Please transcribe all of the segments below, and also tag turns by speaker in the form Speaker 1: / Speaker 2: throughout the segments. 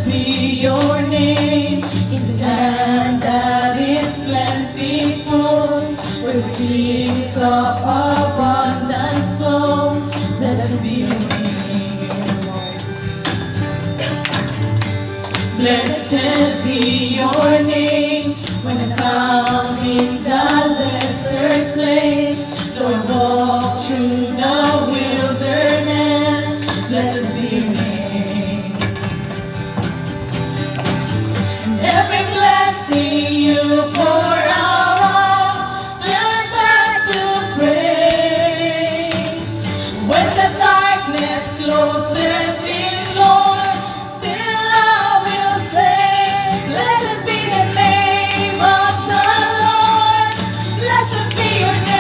Speaker 1: be your name in the land that is plentiful, where streams of abundance flow. Blessed be your name, Lord. Blessed be your name when I'm found in the desert place, though I walk through the wilderness. Blessed be your name. And every blessing you pour out, I'll turn back to praise. When the darkness closes in, Lord, still I will say, blessed be the name of the Lord. Blessed be your name.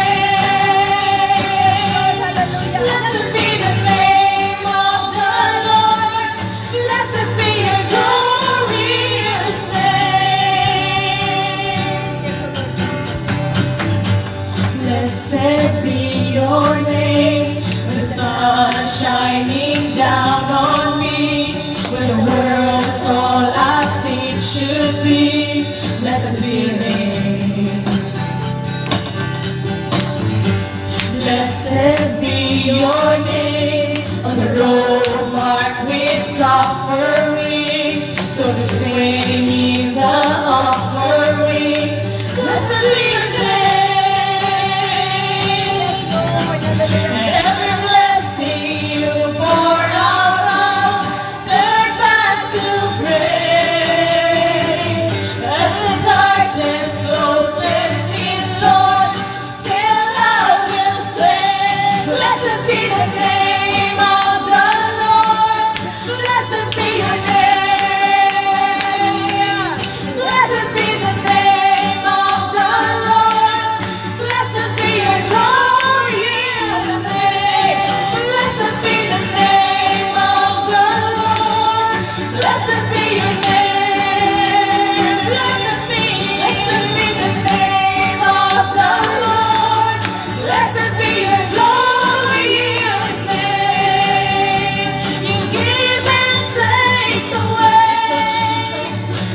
Speaker 1: Blessed be the name of the Lord. Blessed be your glorious name. Blessed be your name when the sun's shining down on me, when the world's all as it should be. Blessed be your name. Blessed be your name on the road marked with suffering, though the same is the offering. Blessed be your name. And every blessing you pour out, I'll turn back to praise. As the darkness closes in, Lord, still I will say, blessed be the name of the Lord. Blessed be your name. Blessed be the name of the Lord. Blessed be your glorious name. Blessed be the name of the Lord. Blessed be your name. Blessed be the name of the Lord. Blessed be your glorious name. You give and take away.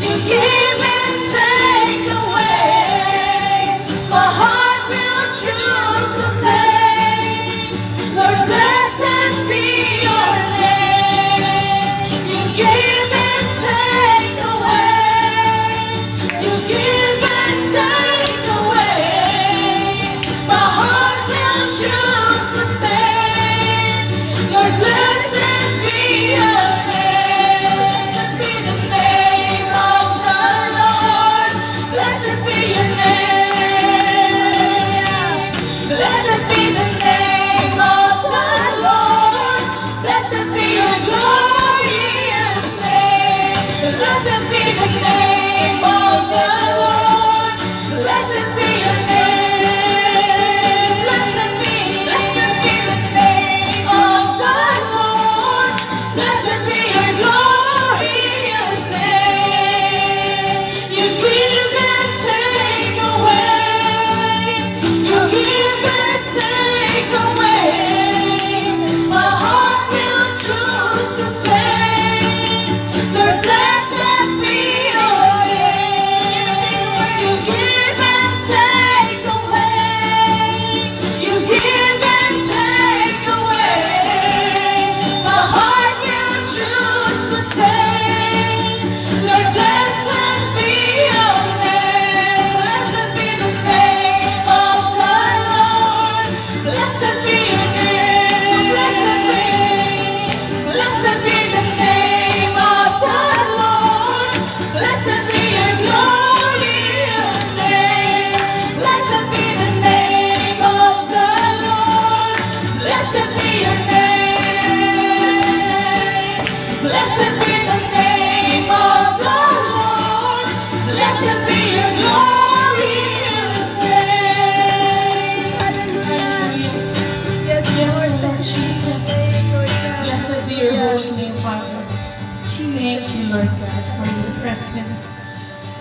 Speaker 1: You give and take away. My heart will choose to say, Lord, blessed be your name. You give and take away. You give and take away. My heart will choose to say, Lord, blessed be your name. Blessed be the name of the Lord. Blessed be your name. Blessed be the name of the Lord. Blessed be your glorious name. Blessed be the name of the Lord. Blessed be your name. Blessed be the name of the Lord. Blessed be your glorious name. You give and take away. You give and take away. My heart will choose to say, Lord, blessed be your name. You give and take away. You give and take away. My heart will choose to say, Lord, blessed be your name. Blessed be the name of the Lord. Blessed be your name. Blessed be the name of the Lord. Blessed be your glorious name. Blessed be the name of the Lord. Blessed be your name. Blessed be the name of the Lord. Blessed be your glorious name. Hallelujah.
Speaker 2: Yes,
Speaker 1: Yes,
Speaker 2: Lord.
Speaker 1: Lord Jesus. Blessed be your holy name, Father. Thank you, Lord God, for your presence.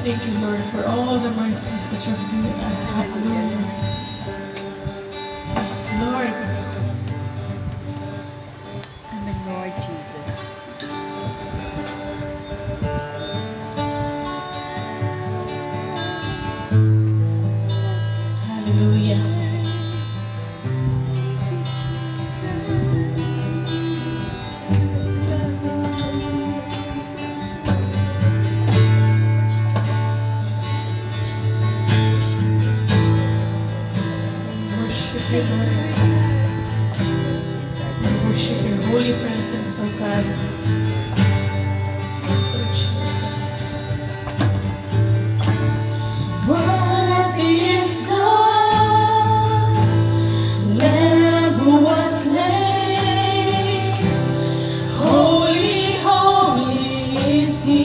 Speaker 1: Thank you, Lord, for all the mercies that you've given us. Hallelujah. Yes, Lord.
Speaker 2: Amen, Lord Jesus.
Speaker 1: Sing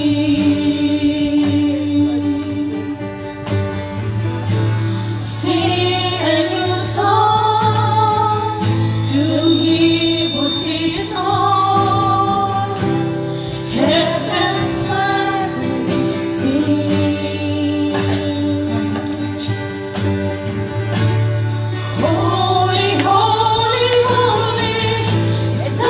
Speaker 1: a new song to Him who sits on heaven's mercy seat. Holy, holy, holy is the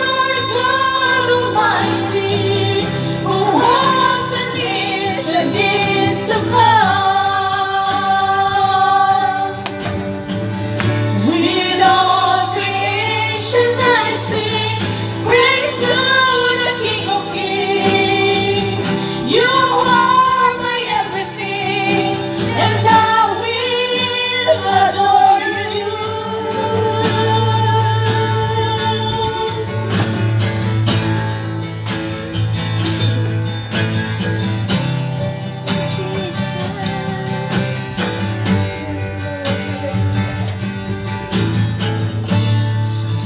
Speaker 1: Lord God Almighty, who was and is to come. With all creation I sing praise to the King of Kings. You are my everything, and I will adore you.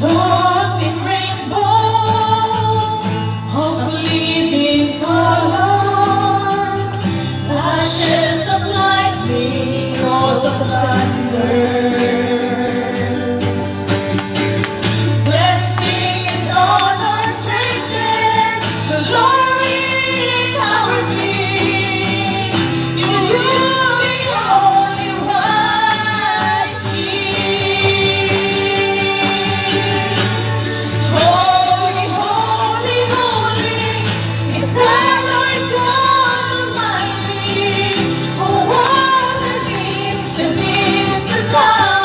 Speaker 1: Lost in rainbows of living colors, flashes of lightning, roars of thunder. Blessing and honor, strength and glory, power be to you, the only wise King. Holy, holy, holy is the Lord God Almighty, who was and is to come.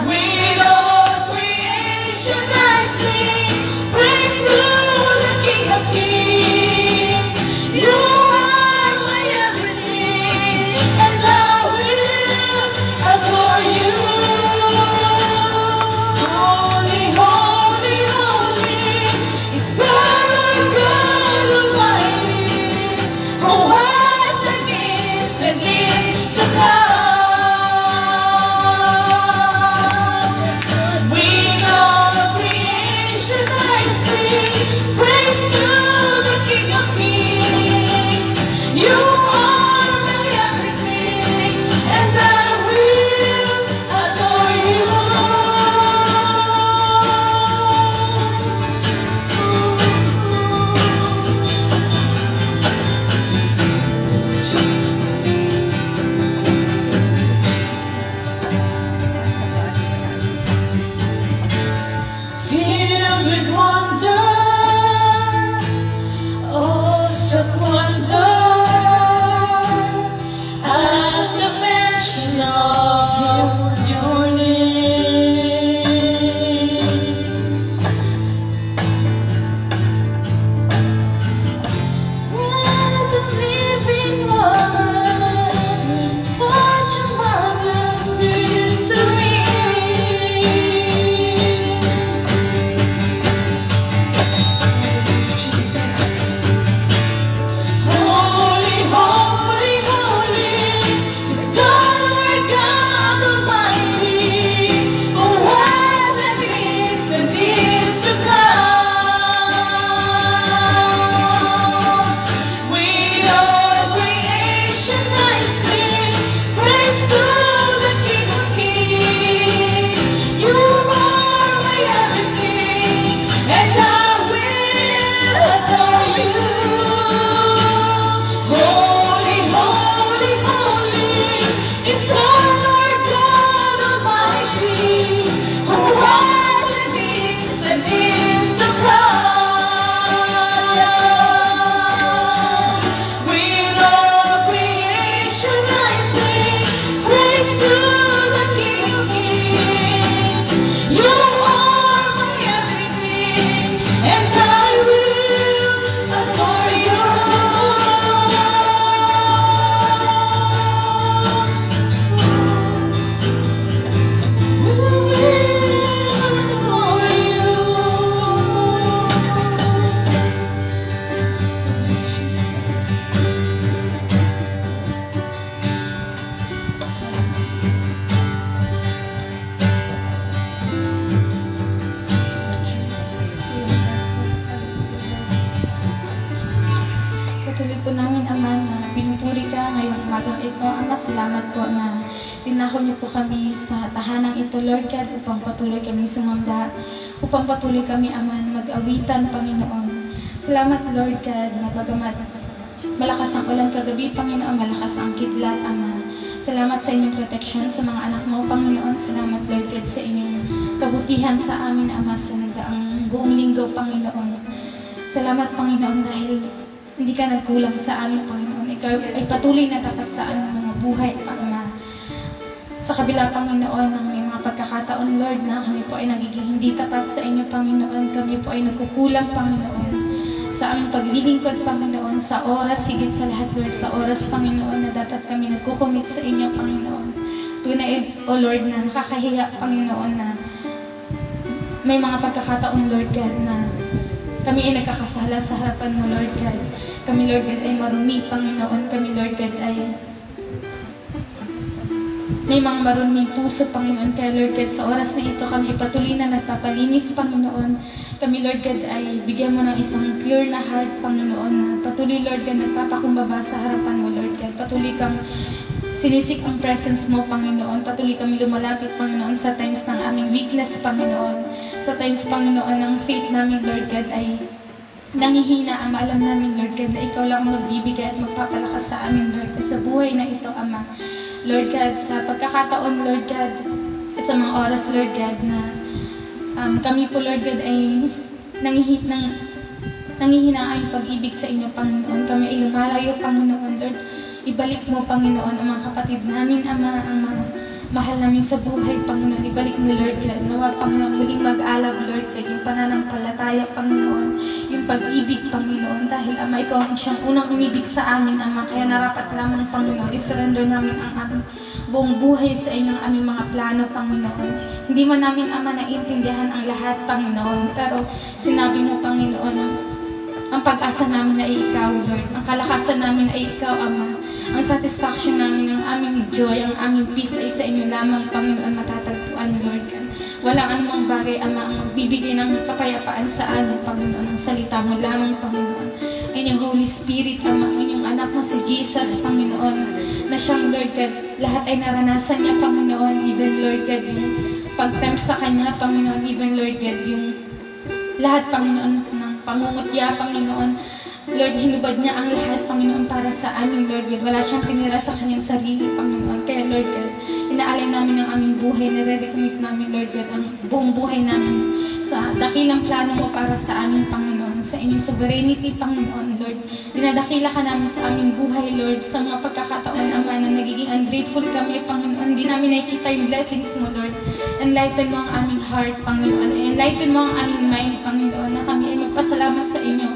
Speaker 1: With all creation I sing praise to the King of Kings. You are my everything, and I will adore you. Holy, holy, holy is the Lord God Almighty, who was and is to come. With all creation I sing praise to the King of Kings. You are my everything, and I will adore you. Filled with wonder
Speaker 2: umagang ito, Ama, salamat po na tinako niyo po kami sa tahanang ito, Lord God, upang patuloy kami sumamba, upang patuloy kami, Ama, mag-awitan, Panginoon. Salamat, Lord God, na bagamat malakas ang ulan kagabi, Panginoon, malakas ang kidlat, Ama. Salamat sa inyong protection sa mga anak mo, Panginoon. Salamat, Lord God, sa inyong kabutihan sa amin, Ama, sa nagdaang buong linggo, Panginoon. Salamat, Panginoon, dahil hindi ka nagkulang sa amin, Panginoon. Ikaw ay patuloy na tapat sa aming mga buhay, Ama. Sa kabila, Panginoon, ng may mga pagkakataon, Lord, na kami po ay nagiging hindi tapat sa inyo, Panginoon. Kami po ay nagkukulang, Panginoon, sa aming paglilingkod, Panginoon, sa oras, higit sa lahat, Lord, sa oras, Panginoon, na dapat kami nagkukumit sa inyo, Panginoon. Tunay, O Lord, na nakakahiya, Panginoon, na may mga pagkakataon, Lord God, na kami ay nagkakasala sa harapan mo, Lord God. Kami, Lord God, ay marumi, Panginoon. Kami, Lord God, ay may mga maruming puso, Panginoon. Kaya, Lord God, sa oras na ito, kami patuloy na nagpapalinis, Panginoon. Kami, Lord God, ay bigyan mo ng isang pure na heart, Panginoon. Na patuloy, Lord God, nagpapakumbaba sa harapan mo, Lord God. Patuloy kang sinisik ang presence mo, Panginoon. Patuloy kami lumalapit, Panginoon, sa times ng aming weakness, Panginoon. Sa times, Panginoon, ng faith namin, Lord God, ay nangihina, Ama. Alam namin, Lord God, na ikaw lang ang magbibigay at magpapalakas sa amin, Lord God, sa buhay na ito, Ama. Lord God, sa pagkakataon, Lord God, at sa mga oras, Lord God, na kami po, Lord God, ay nangihina ang pag-ibig sa inyo, Panginoon. Kami ay lumalayo, Panginoon, Lord. Ibalik mo, Panginoon, ang mga kapatid namin, Ama, ang mga mahal namin sa buhay, Panginoon. Ibalik mo, Lord God. Nawa, Panginoon, muling mag-alab, Lord God, yung pananampalataya, Panginoon, yung pag-ibig, Panginoon. Dahil, Ama, ikaw ang siyang unang umibig sa amin, Ama. Kaya narapat lamang, Panginoon, isurrender namin ang aming buong buhay sa inyong aming mga plano, Panginoon. Hindi man namin, Ama, naintindihan ang lahat, Panginoon. Pero sinabi mo, Panginoon, ang pag-asa namin ay ikaw, Lord. Ang kalakasan namin ay ikaw, Ama. Ang satisfaction namin, ang aming joy, ang aming peace ay sa inyo lamang, Panginoon, matatagpuan, Lord. Walang anumang bagay, Ama, ang magbibigay ng kapayapaan sa amin, Panginoon. Ang salita mo lamang, Panginoon. Ang inyong Holy Spirit, Ama, ang inyong anak mo si Jesus, Panginoon, na siyang, Lord God, lahat ay naranasan niya, Panginoon. Even, Lord God, yung pag-tempt sa kanya, Panginoon. Even, Lord God, yung lahat, Panginoon, ng pangungutya, Panginoon. Lord, hinubad niya ang lahat, Panginoon, para sa amin, Lord God. Wala siyang tinira sa kanyang sarili, Panginoon. Kaya, Lord God, inaalay namin ang aming buhay, nire-recommit namin, Lord God, ang buong buhay namin sa dakilang plano mo para sa amin, Panginoon. Sa inyong sovereignty, Panginoon, Lord. Dinadakila ka namin sa aming buhay, Lord. Sa mga pagkakataon, Ama, na nagiging ungrateful kami, Panginoon. Hindi namin nakikita yung blessings mo, Lord. Enlighten mo ang aming heart, Panginoon. Enlighten mo ang aming mind, Panginoon, na kami ay magpasalamat sa inyo.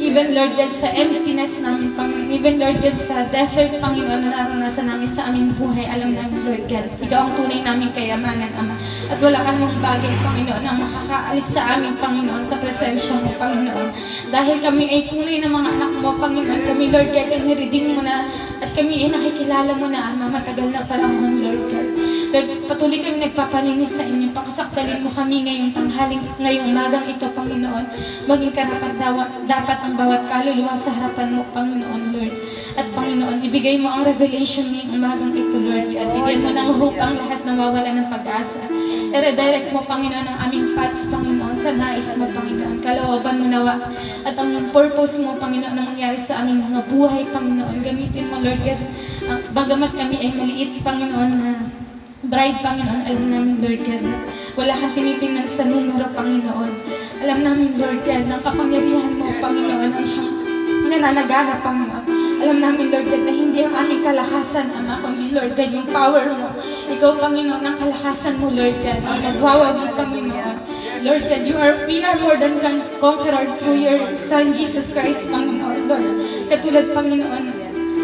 Speaker 2: Even, Lord God, sa emptiness namin, Panginoon. Even, Lord God, sa desert, Panginoon, na naranasan namin sa aming buhay. Alam namin, Lord God, ikaw ang tunay naming kayamanan, Ama. At wala ka namang bagay, Panginoon, ang makakaalis sa aming, Panginoon, sa presensya mo, Panginoon. Dahil kami ay tunay na mga anak mo, Panginoon. Kami, Lord God, ay niredeem mo na. At kami ay nakikilala mo na, Ama, matagal na panahon, Lord God. Lord, patuloy kami nagpapalinis sa inyo. Pakasaktalin mo kami ngayong tanghaling, ngayong umagang ito, Panginoon. Maging karapat dapat ang bawat kaluluwa sa harapan mo, Panginoon, Lord. At Panginoon, ibigay mo ang revelation ngayong umagang ito, Lord. At bigyan mo ng hope ang lahat na wawala ng pag-asa. I-redirect mo, Panginoon, ang aming paths, Panginoon, sa nais mo, Panginoon. Kalooban mo nawa. At ang purpose mo, Panginoon, na mangyari sa aming mga buhay, Panginoon. Gamitin mo, Lord God. Bagamat kami ay maliit, Panginoon, na bride, Panginoon, alam namin, Lord God, wala kang tinitingnan sa numero, Panginoon. Alam namin, Lord God, na kapangyarihan mo, Panginoon, ang siyang nananagana, Panginoon. Alam namin, Lord God, na hindi ang aming kalakasan, Ama, kundi, Lord God, yung power mo. Ikaw, Panginoon, ang kalakasan mo, Lord God, ang nagwawabi, Panginoon. Lord God, we are more than conqueror through your Son, Jesus Christ, Panginoon. Lord, katulad, Panginoon,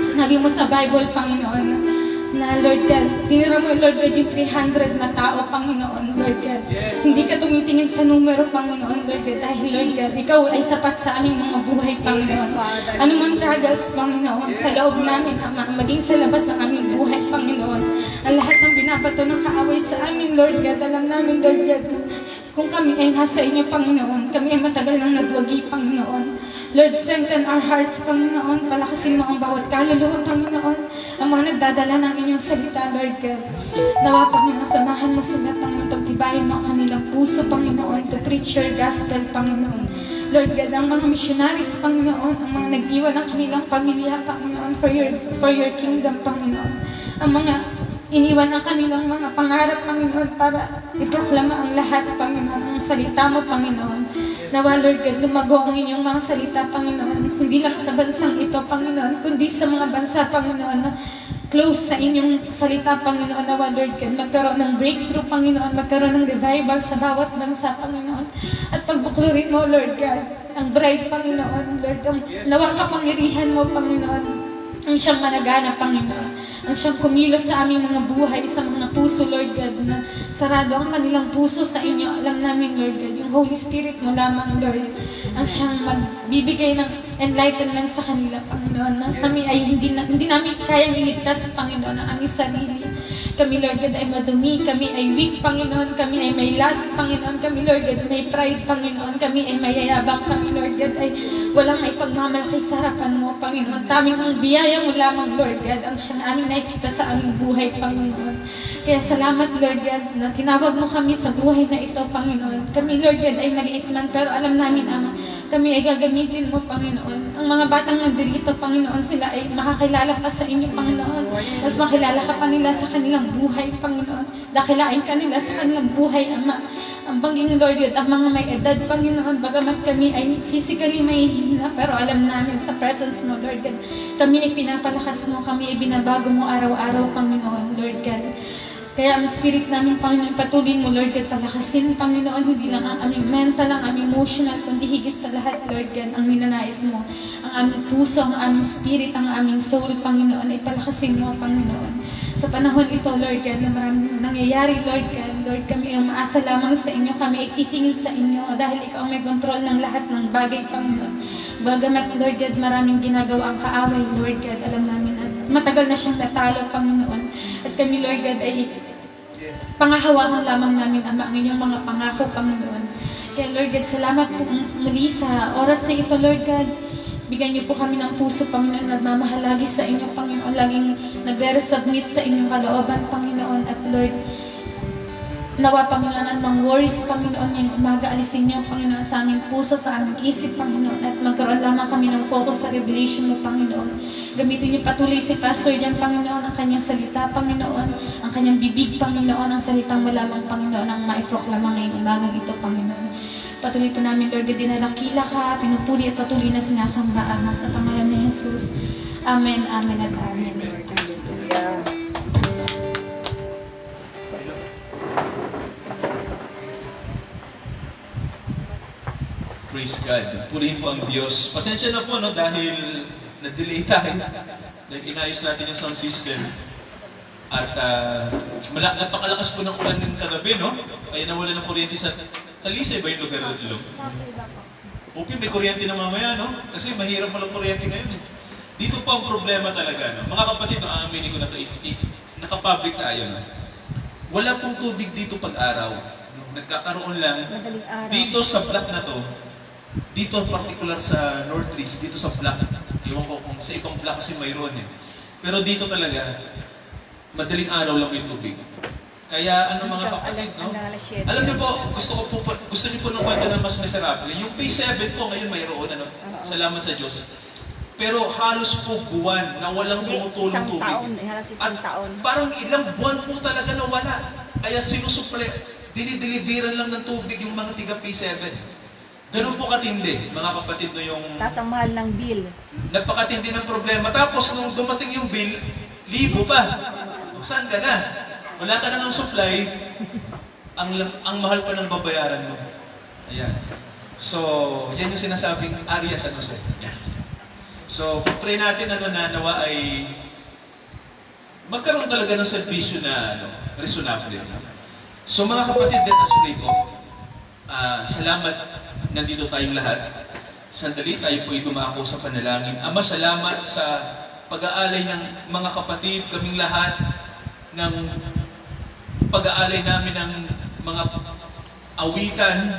Speaker 2: sinabi mo sa Bible, Panginoon, na Lord God, tinira mo, Lord God, yung 300 na tao, Panginoon, Lord God. Hindi ka tumitingin sa numero, Panginoon, Lord God, dahil, Lord God, ikaw ay sapat sa aming mga buhay, Panginoon. Ano man struggles, Panginoon, sa loob namin, Ama, maging sa labas ng aming buhay, Panginoon. Ang lahat ng binabato ng kaaway sa amin, Lord God, alam namin, Lord God, kung kami ay nasa inyo, Panginoon, Kami ay matagal nang nagwagi, Panginoon. Lord, strengthen our hearts, Panginoon. Palakasin mo ang bawat kaluluwa, Panginoon. Ang mga nagdadala ng inyong salita, Lord God. Nawa, Panginoon, samahan mo sila, Panginoon. Pagtibayin mo ang kanilang puso, Panginoon, to preach your gospel, Panginoon. Lord God, ang mga missionaries, Panginoon, ang mga nag-iwan ng kanilang pamilya, Panginoon, for your kingdom, Panginoon. Ang mga iniwan ang kanilang mga pangarap, Panginoon, para iproklama ang lahat, Panginoon, ang salita mo, Panginoon. Nawa, Lord God, lumago ang inyong mga salita, Panginoon, hindi lang sa bansang ito, Panginoon, kundi sa mga bansa, Panginoon, na close sa inyong salita, Panginoon. Nawa, Lord God, magkaroon ng breakthrough, Panginoon, magkaroon ng revival sa bawat bansa, Panginoon. At pagbuklurin mo, Lord God, ang bride, Panginoon, Lord, ang nawang kapangyarihan mo, Panginoon, ang siyang managana, Panginoon. Ang siyang kumilos sa aming mga buhay, sa mga puso, Lord God, na sarado ang kanilang puso sa inyo. Alam namin, Lord God, yung Holy Spirit mo lamang, Lord, ang siyang magbibigay ng enlightenment sa kanila, Panginoon, na kami ay hindi namin kayang iligtas, Panginoon, ang aming sarili. Kami, Lord God, ay madumi, kami ay weak, Panginoon, kami ay may lust, Panginoon, kami, Lord God, may pride, Panginoon, kami ay mayayabang, kami, Lord God, ay walang may pagmamalaki sa harapan mo, Panginoon. Taming ang biyaya mo lamang, Lord God, ang siyang aming nakikita sa aming buhay, Panginoon. Kaya salamat, Lord God, na tinawag mo kami sa buhay na ito, Panginoon. Kami, Lord God, ay maliit man, pero alam namin, Ama, kami ay gagamitin mo, Panginoon. Ang mga batang nandirito, Panginoon, sila ay makakilala pa sa inyo, Panginoon. Mas makilala ka pa nila sa kanilang buhay, Panginoon. Dakilain ka nila sa kanilang buhay, Ama. Ang banging, Lord God, ang mga may edad, Panginoon, bagamat kami ay physically may hina, pero alam namin sa presence mo, Lord God, kami ay pinapalakas mo, kami ay binabago mo araw-araw, Panginoon, Lord God. Kaya ang spirit namin, Panginoon, patuloy mo, Lord God, palakasin, Panginoon, hindi lang ang aming mental, ang aming emotional, kundi higit sa lahat, Lord God, ang ninanais mo, ang aming puso, ang aming spirit, ang aming soul, Panginoon, ay palakasin mo, Panginoon. Sa panahon ito, Lord God, na maraming nangyayari, Lord God, Lord, kami ay umaasa lamang sa inyo, kami ay titingin sa inyo, dahil ikaw ang may kontrol ng lahat ng bagay, Panginoon. Bagamat, Lord God, maraming ginagawa ang kaaway, Lord God, alam namin, at matagal na siyang natalo, Panginoon. At kami, Lord God, ay pangahawakan lamang namin, Ama, ang inyong mga pangako, Panginoon. Kaya, Lord God, salamat po muli sa oras na ito, Lord God. Bigyan niyo po kami ng puso, Panginoon, nagmamahal lagi sa inyo, Panginoon, laging nagre-resubmit sa inyong kalooban, Panginoon. At Lord, nawa, Panginoon, ang worries, Panginoon, ngayong umaga, alisin niyo, Panginoon, sa aming puso, sa aming isip, Panginoon, at magkaroon lamang kami ng focus sa revelation mo, Panginoon. Gamitin niyo patuloy si Pastor diyan, Panginoon, ang kanyang salita, Panginoon, ang kanyang bibig, Panginoon, ang salitang mo lamang, Panginoon, ang maiproklama ngayong umagang ito, Panginoon. Patuloy po namin, Lord, dinadakila ka, pinupuri at patuloy na sinasamba, Ama, sa pangalan ni Jesus. Amen, amen, at amen.
Speaker 3: Hallelujah.
Speaker 4: Praise God. Purihin po ang Diyos. Pasensya na po, no, dahil na-delay tayo. Dahil inayos natin yung sound system. At napakalakas po ng ulan ng kagabi, no? Kaya nawala ng kuryente sa Talisay ba yung lugar ng ilog? Okay, may kuryente na mamaya, no? Kasi mahirap walang kuryente ngayon, eh. Dito pa ang problema talaga, no? Mga kapatid, no, aaminin ko na ito, nakapublic tayo, no? Wala pong tubig dito pag-araw. Nagkakaroon lang dito sa block na to, dito particular sa Northridge, dito sa block. Iwan ko kung sa ibang block kasi mayroon, eh. Pero dito talaga, madaling araw lang may tubig. Kaya ano mga kapatid, no? Alam niyo po, gusto niyo po ng kwento na mas miserable. Yung P7 po ngayon mayroon, ano? Salamat sa Diyos. Pero halos po buwan na walang tumutulong tubig.
Speaker 3: Halos isang taon.
Speaker 4: Parang ilang buwan po talaga na wala. Kaya sinusuple, dinideliveran lang ng tubig yung mga tiga P7. Ganun po katindi, mga kapatid, no, yung...
Speaker 3: Tapos ang mahal ng bill.
Speaker 4: Napakatindi ng problema. Tapos nung dumating yung bill, 1,000 pa. Saan ka na? Wala ka nang supply, ang mahal pa ng babayaran mo. Ayan. So, yan yung sinasabing area sa Jose. So, pray natin na nawa ay magkaroon talaga ng servisyo na reasonable. So, mga kapatid, let us pray po. Salamat, nandito tayong lahat. Sandali tayo po dumako sa panalangin. Ama, salamat sa pag-aalay ng mga kapatid, kaming lahat, ng pag-aalay namin ng mga awitan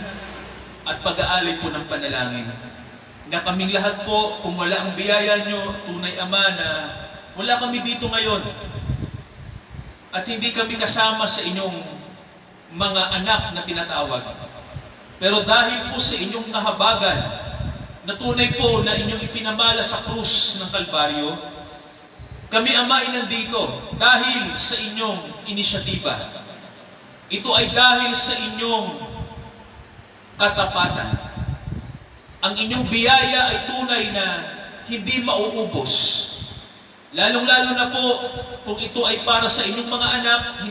Speaker 4: at pag-aalay po ng panalangin. Na kaming lahat po, kung wala ang biyaya nyo, tunay Ama, na wala kami dito ngayon. At hindi kami kasama sa inyong mga anak na tinatawag. Pero dahil po sa inyong kahabagan, na tunay po na inyong ipinamala sa krus ng Kalbaryo, kami Ama ay nandito dahil sa inyong inisyatiba. Ito ay dahil sa inyong katapatan. Ang inyong biyaya ay tunay na hindi mauubos. Lalong-lalo na po kung ito ay para sa inyong mga anak,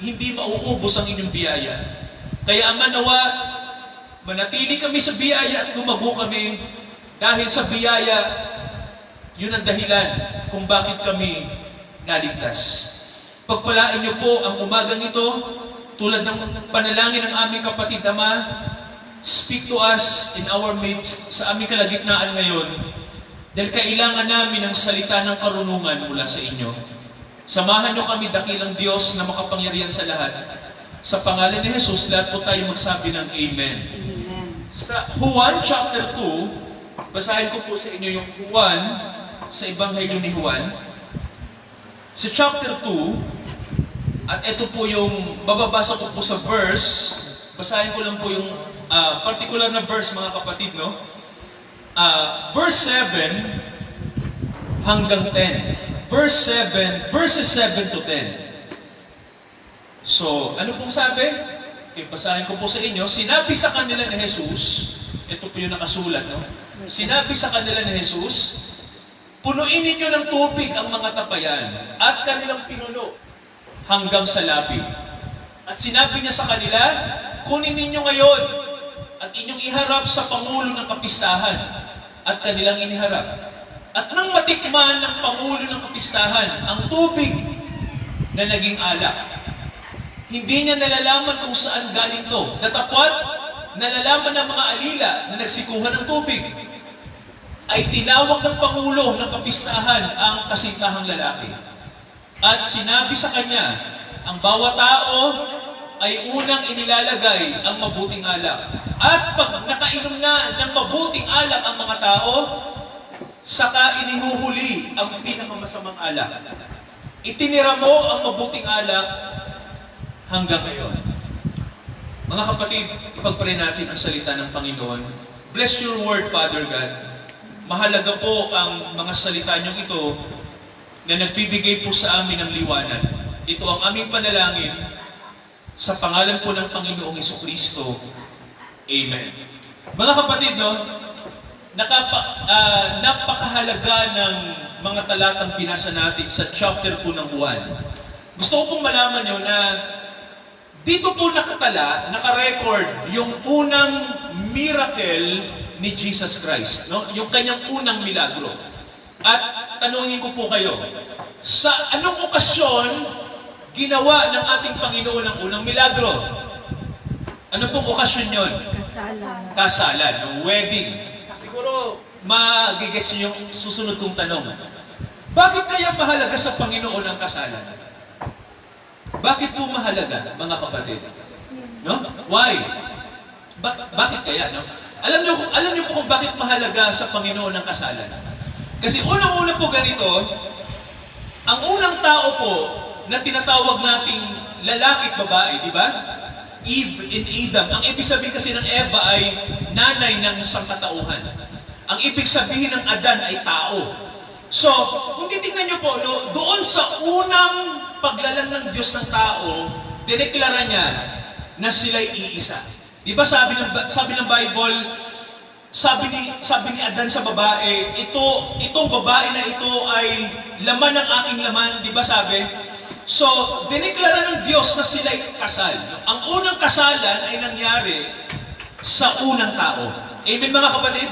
Speaker 4: hindi mauubos ang inyong biyaya. Kaya Ama, nawa, manatili kami sa biyaya at lumago kami dahil sa biyaya, yun ang dahilan kung bakit kami naligtas. Pagpalain niyo po ang umagang ito, tulad ng panalangin ng aming kapatid Ama, speak to us in our midst, sa aming kalagitnaan ngayon, dahil kailangan namin ng salita ng karunungan mula sa inyo. Samahan niyo kami, dakilang Diyos na makapangyarihan sa lahat. Sa pangalan ni Jesus, lahat po tayo magsabi ng Amen.
Speaker 3: Amen.
Speaker 4: Sa Juan chapter 2, basahin ko po sa inyo yung Juan, sa Ebanghelyo ni Juan. Sa chapter 2, at ito po yung, bababasa ko po sa verse, basahin ko lang po yung particular na verse, mga kapatid, no? Verse 7 hanggang 10. Verses 7 to 10. So, ano pong sabi? Okay, basahin ko po sa inyo. Sinabi sa kanila ni Jesus, ito po yung nakasulat, no? Sinabi sa kanila ni Jesus, punuin ninyo ng tubig ang mga tapayan at kanilang pinuno hanggang sa labi. At sinabi niya sa kanila, kunin ninyo ngayon at inyong iharap sa pangulo ng kapistahan at kanilang iniharap. At nang matikman ng pangulo ng kapistahan ang tubig na naging alak, hindi niya nalalaman kung saan galing to. Datapwat, nalalaman ng mga alila na nagsikuhan ng tubig, ay tinawag ng pangulo ng kapistahan ang kasintahang lalaki. At sinabi sa kanya, ang bawat tao ay unang inilalagay ang mabuting alak. At pag nakainom na ng mabuting alak ang mga tao, saka inihuhuli ang pinakamasamang alak. Itinira mo ang mabuting alak hanggang ngayon. Mga kapatid, ipagpray natin ang salita ng Panginoon. Bless your word, Father God. Mahalaga po ang mga salita niyong ito na nagbibigay po sa amin ng liwanag. Ito ang aming panalangin sa pangalan po ng Panginoong Jesucristo. Amen. Mga kapatid, no, napakahalaga ng mga talatang binasa natin sa chapter po ng Juan. Gusto ko pong malaman nyo na dito po naka-record yung unang miracle ni Jesus Christ, no? Yung kanyang unang milagro. At tanungin ko po kayo, sa anong okasyon ginawa ng ating Panginoon ang unang milagro? Ano pong okasyon yon?
Speaker 3: Kasalan.
Speaker 4: Kasalan, no? Wedding. Siguro, magigets niyo yung susunod kong tanong. Bakit kaya mahalaga sa Panginoon ang kasalan? Bakit po mahalaga, mga kapatid? No? Why? Bakit kaya, no? Alam niyo po kung bakit mahalaga sa Panginoon ang kasalan. Kasi unang-una po ganito, ang unang tao po na tinatawag nating lalaki at babae, di ba? Eve and Adam. Ang ibig sabihin kasi ng Eva ay nanay ng sangkatauhan. Ang ibig sabihin ng Adan ay tao. So, kung titignan niyo po, no, doon sa unang paglalang ng Diyos ng tao, dineklara niya na sila'y iisa. Di ba sabi ng Bible, sabi ni Adan sa babae, itong babae na ito ay laman ng aking laman, di ba sabi? So, dineklara ng Diyos na sila'y kasal. Ang unang kasalan ay nangyari sa unang tao. Amen, mga kapatid?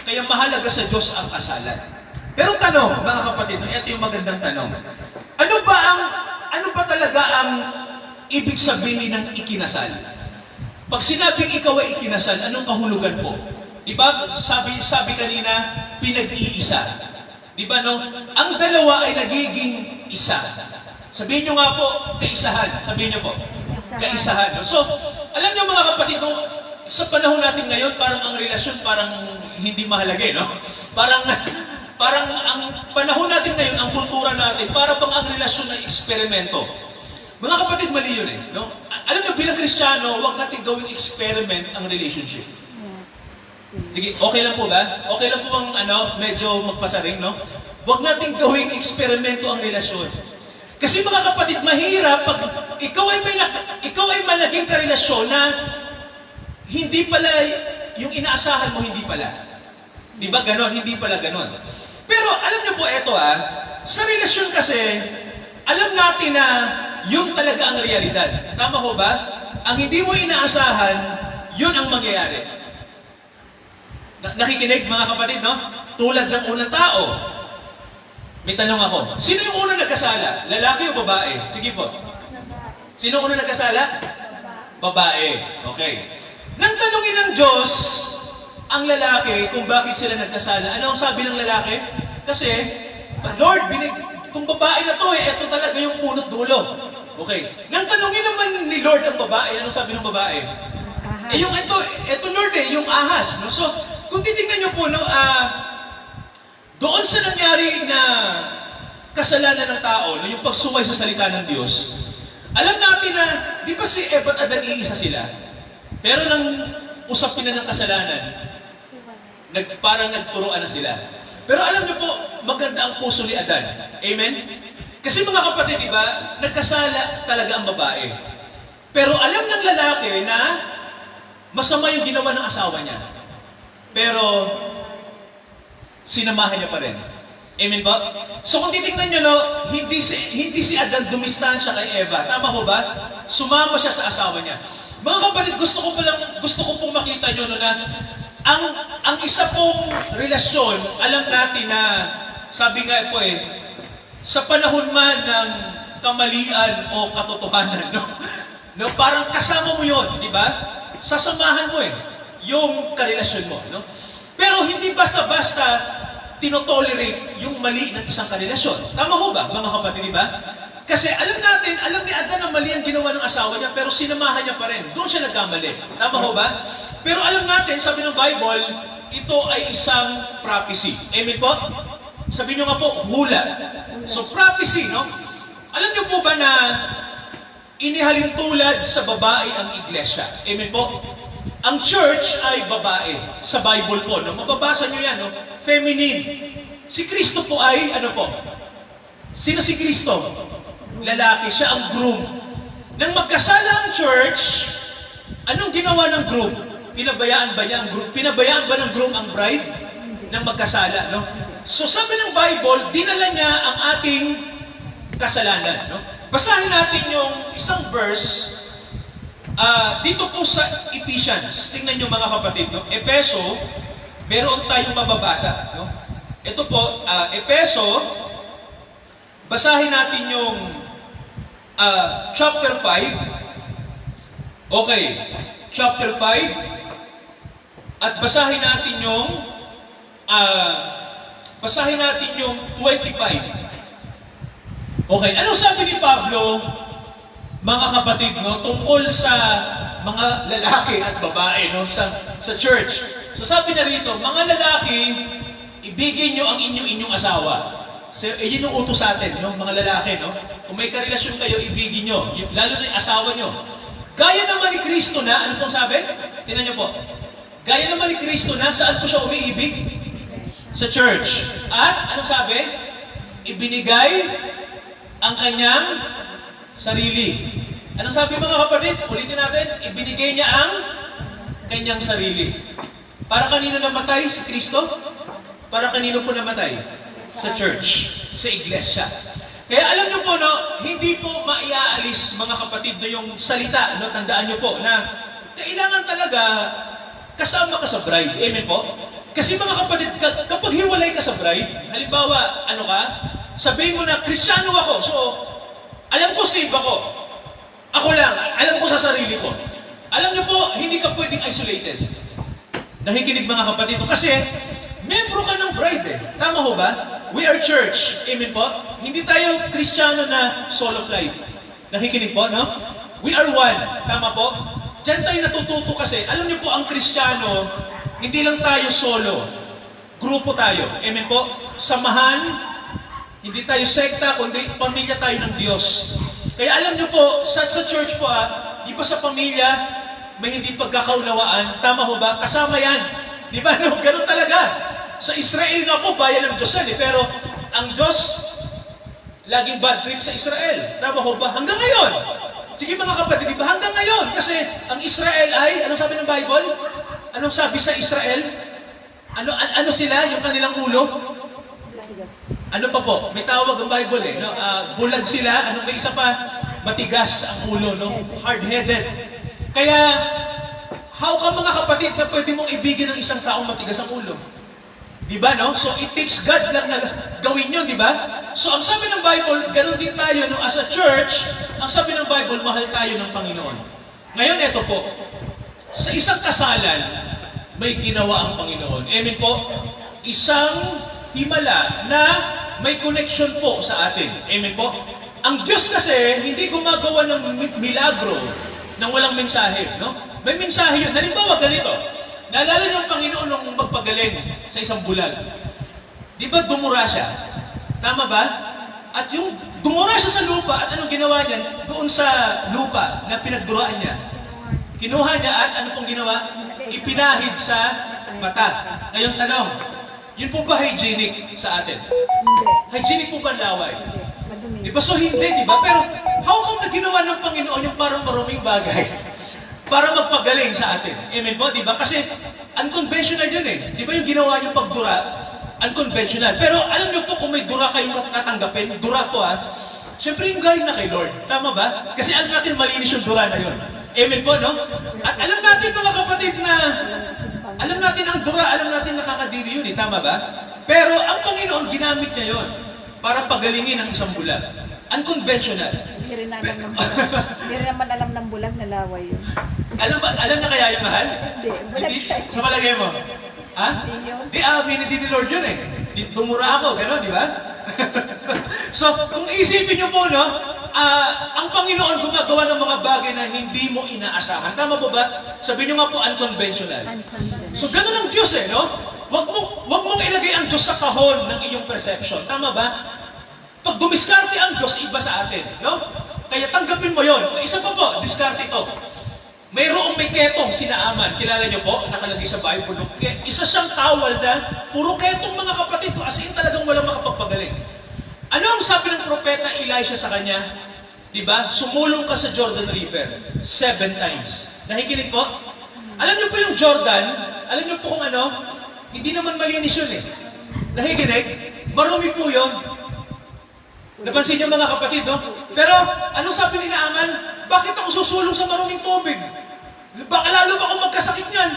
Speaker 4: Kaya mahalaga sa Diyos ang kasalan. Pero tanong, mga kapatid, ito yung magandang tanong. Ano ba talaga ang ibig sabihin ng ikinasal? Pag sinabing ikaw ay ikinasal, anong kahulugan po? Diba, sabi kanina, pinag-iisa. Diba, no? Ang dalawa ay nagiging isa. Sabihin nyo nga po, kaisahan. Sabihin nyo po, kaisahan. No? So, alam nyo mga kapatid, no, sa panahon natin ngayon, parang ang relasyon parang hindi mahalaga, no? Parang ang panahon natin ngayon, ang kultura natin, para bang ang relasyon na eksperimento. Mga kapatid, mali yun no? Alam niyo, bilang Kristiyano, huwag natin gawing experiment ang relationship.
Speaker 3: Yes.
Speaker 4: Sige, okay lang po ba? Okay lang po ang medyo magpasaring, no? Huwag natin gawing eksperimento ang relasyon. Kasi mga kapatid, mahirap pag ikaw ay naging karelasyon na hindi pala yung inaasahan mo, hindi pala. Di ba ganon? Hindi pala ganon. Pero alam niyo po, eto sa relasyon kasi, alam natin na yun talaga ang realidad. Tama ho ba? Ang hindi mo inaasahan, yun ang mangyayari. Nakikinig mga kapatid, no? Tulad ng unang tao. May tanong ako, sino yung unang nagkasala? Lalaki o babae? Sige po. Sino unang nagkasala? Babae. Okay. Nang tanungin ng Diyos ang lalaki kung bakit sila nagkasala, ano ang sabi ng lalaki? Kasi, Lord, itong babae na to ito talaga yung punot dulo. Okay. Nang tanungin naman ni Lord ang babae, ano sabi ng babae?
Speaker 3: Ahas.
Speaker 4: Ito Lord yung ahas. No? So, kung titingnan nyo po, doon sa nangyari na kasalanan ng tao, yung pagsumay sa salita ng Diyos, alam natin na, di ba si Eva at Adan iisa sila? Pero nang usapin na ng kasalanan, parang nagturuan na sila. Pero alam niyo po, maganda ang puso ni Adan. Amen? Kasi mga kapatid, di ba, nagkasala talaga ang babae. Pero alam ng lalaki na masama yung ginawa ng asawa niya. Pero sinamahan niya pa rin. Amen po? So kung titingnan niyo, hindi si Adan dumistansya kay Eva. Tama ho ba? Sumama siya sa asawa niya. Mga kapatid, gusto ko pong makita nyo na ang isa pong relasyon, alam natin na, sabi nga po sa panahon man ng kamalian o katotohanan, parang kasama mo yon, di ba? Sasamahan mo yung karelasyon mo, Pero hindi basta-basta tinotolerate yung mali ng isang karelasyon. Tama ho ba, mga kapatid, di ba? Kasi alam ni Adan na mali ang ginawa ng asawa niya, pero sinamahan niya pa rin. Doon siya nagkamali. Tama ho ba? Pero alam natin, sabi ng Bible, ito ay isang prophecy. Amen po? Sabi niyo nga po, hula. So prophecy, Alam niyo po ba na inihalin tulad sa babae ang iglesia? Amen po? Ang church ay babae. Sa Bible po, mababasa niyo yan, feminine. Si Kristo po ay, ano po? Sino si Kristo? Lalaki, siya ang groom. Nang magkasala ang church, anong ginawa ng groom? Pinabayaan ba niya ang groom? Pinabayaan ba ng groom ang bride? Nang magkasala, So sabi ng Bible, dinala niya ang ating kasalanan, Basahin natin yung isang verse dito po sa Ephesians. Tingnan niyo mga kapatid, Epeso, meron tayong mababasa, Ito po, Epeso, basahin natin yung chapter 5. Okay, chapter 5. At basahin natin yung 25. Okay, ano sabi ni Pablo, mga kapatid, tungkol sa mga lalaki at babae, sa church. So sabi niya rito, mga lalaki, ibigin nyo ang inyong asawa. So, yun yung utos sa atin, mga lalaki, Kung may karelasyon kayo, ibigin nyo. Lalo na yung asawa nyo. Gaya naman ni Kristo na, ano pong sabi? Tingnan nyo po. Gaya naman ni Kristo na, saan po siya umiibig? Sa church. At, anong sabi? Ibinigay ang kanyang sarili. Anong sabi mga kapatid? Ulitin natin. Ibinigay niya ang kanyang sarili. Para kanino namatay si Kristo? Para kanino po namatay? Sa church, sa iglesia. Kaya alam niyo po, hindi po maiaalis mga kapatid yung salita, tandaan niyo po na kailangan talaga kasama ka sa bride. Amen po? Kasi mga kapatid, kapag hiwalay ka sa bride, halimbawa, sabihin mo na, Kristiyano ako, so alam ko save ako. Ako lang, alam ko sa sarili ko. Alam niyo po, hindi ka pwedeng isolated. Nakikinig mga kapatid, kasi membro ka ng bride Tama ho ba? We are church. Amen po? Hindi tayo Kristiyano na solo flight. Nakikinig po, We are one. Tama po? Diyan tayo natututo kasi, alam niyo po, ang Kristiyano, hindi lang tayo solo. Grupo tayo. Amen po? Samahan, hindi tayo sekta, kundi pamilya tayo ng Diyos. Kaya alam niyo po, sa church po di ba sa pamilya, may hindi pagkakaunawaan, tama ho ba? Kasama yan. Di ba? No, ganun talaga. Sa Israel nga po, bayan ng Diyos yan pero ang Diyos, laging bad trip sa Israel. Tama ho ba? Hanggang ngayon. Sige mga kapatid, di ba? Hanggang ngayon. Kasi ang Israel ay, anong sabi ng Bible? Anong sabi sa Israel? Ano sila? Yung kanilang ulo? Ano pa po? May tawag ang Bible no? Bulag sila. Anong may isa pa? Matigas ang ulo, no? Hard-headed. Kaya, how ka mga kapatid na pwede mong ibigin ng isang taong matigas ang ulo? Di ba, no? So, it takes God lang na gawin yun, di ba? So, ang sabi ng Bible, ganun din tayo, no? As a church, ang sabi ng Bible, mahal tayo ng Panginoon. Ngayon, eto po, sa isang kasalan, may ginawa ang Panginoon. Amen po? Isang himala na may connection po sa atin. Amen po? Ang Diyos kasi, hindi gumagawa ng milagro nang walang mensahe, no? May mensahe yun. Halimbawa, ganito. Naalala niyo ang Panginoon nung magpagaling sa isang bulag. Di ba dumura siya? Tama ba? At yung dumura siya sa lupa, at anong ginawa niya? Doon sa lupa na pinagduraan niya. Kinuha niya at ano pong ginawa? Ipinahid sa mata. Ngayon tanong, yun po ba hygienic sa atin?
Speaker 3: Hindi.
Speaker 4: Hygienic po ba ang laway?
Speaker 3: Madumi.
Speaker 4: Di ba? So hindi, di ba? Pero how come na ginawa ng Panginoon yung parang maruming bagay para magpagaling sa atin? Amen po, di ba? Kasi unconventional yun Di ba yung ginawa niyong pagdura? Unconventional. Pero alam niyo po kung may dura kayong tatanggapin, dura po syempre yung galing na kay Lord. Tama ba? Kasi alam natin malinis yung dura na yun. Amen po, no? At alam natin mga kapatid na, alam natin ang dura, alam natin nakakadiri yun tama ba? Pero ang Panginoon, ginamit niya yun para pagalingin ang isang bulag. Unconventional.
Speaker 3: Hindi rin alam ng bulag. Hindi rin naman alam ng bulag na laway yun.
Speaker 4: Alam na kaya yung mahal?
Speaker 3: Hindi, bulag siya.
Speaker 4: Sa palagay mo? Ha?
Speaker 3: Hindi yun.
Speaker 4: Hindi ni Lord yun Dumura ako, gano'n, di ba? So, kung isipin niyo po, no, ang Panginoon gumagawa ng mga bagay na hindi mo inaasahan. Tama po ba? Sabi niyo nga po, unconventional. So, gano'n ang Diyos no? Wag mong ilagay ang Diyos sa kahon ng iyong perception. Tama ba? Pag dumiskarte ang Diyos, iba sa atin. No? Kaya tanggapin mo yon. Isa pa po, diskarte ito. Mayroong may ketong sinaaman. Kilala niyo po, nakalagay sa Bible. Isa siyang kawal na puro ketong mga kapatid. As in talagang walang makapagpagaling. Ano ang sabi ng propeta Elisha sa kanya? Diba? Sumulong ka sa Jordan River 7 times. Nakikinig po? Alam niyo po yung Jordan, alam niyo po kung ano, hindi naman malinis yun Nakikinig? Marumi po yun. Napansin niyo mga kapatid, no? Pero, anong sabi ni Naaman? Bakit ako susulong sa maruming tubig? Baka lalo ba akong magkasakit niyan?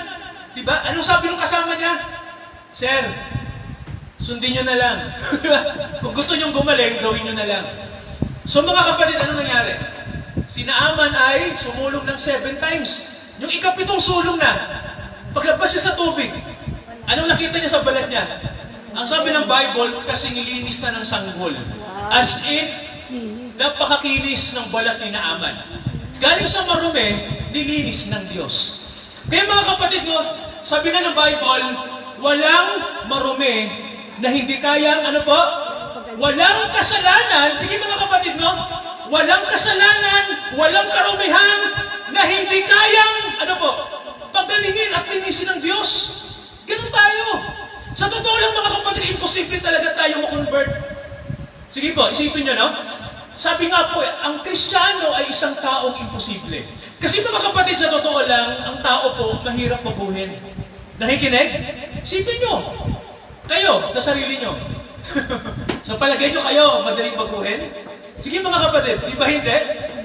Speaker 4: Diba? Anong sabi ng kasama niya? Sir, sundin niyo na lang. Kung gusto niyong gumaling, gawin niyo na lang. So mga kapatid, anong nangyari? Si Naaman ay sumulong ng 7 times. Yung ikapitong sulong na, paglabas siya sa tubig, anong nakita niya sa balat niya? Ang sabi ng Bible, kasing linis na ng sanggol. As in, napakakinis ng balat ni Naaman. Galing sa marumi, nilinis ng Diyos. Kaya mga kapatid mo, sabi nga ng Bible, walang marumi na hindi kayang, walang kasalanan, sige mga kapatid mo, walang kasalanan, walang karumihan na hindi kayang, pagalingin at linisin ng Diyos. Ganun tayo. Sa totoo lang mga kapatid, imposible talaga tayo makonvert. Sige po, isipin nyo, no? Sabi nga po, ang Kristiyano ay isang taong imposible. Kasi mga kapatid, sa totoo lang, ang tao po, mahirap baguhin. Nakikinig? Isipin nyo. Kayo, sa sarili nyo. Sa palagay nyo kayo, madaling baguhin? Sige mga kapatid, di ba hindi?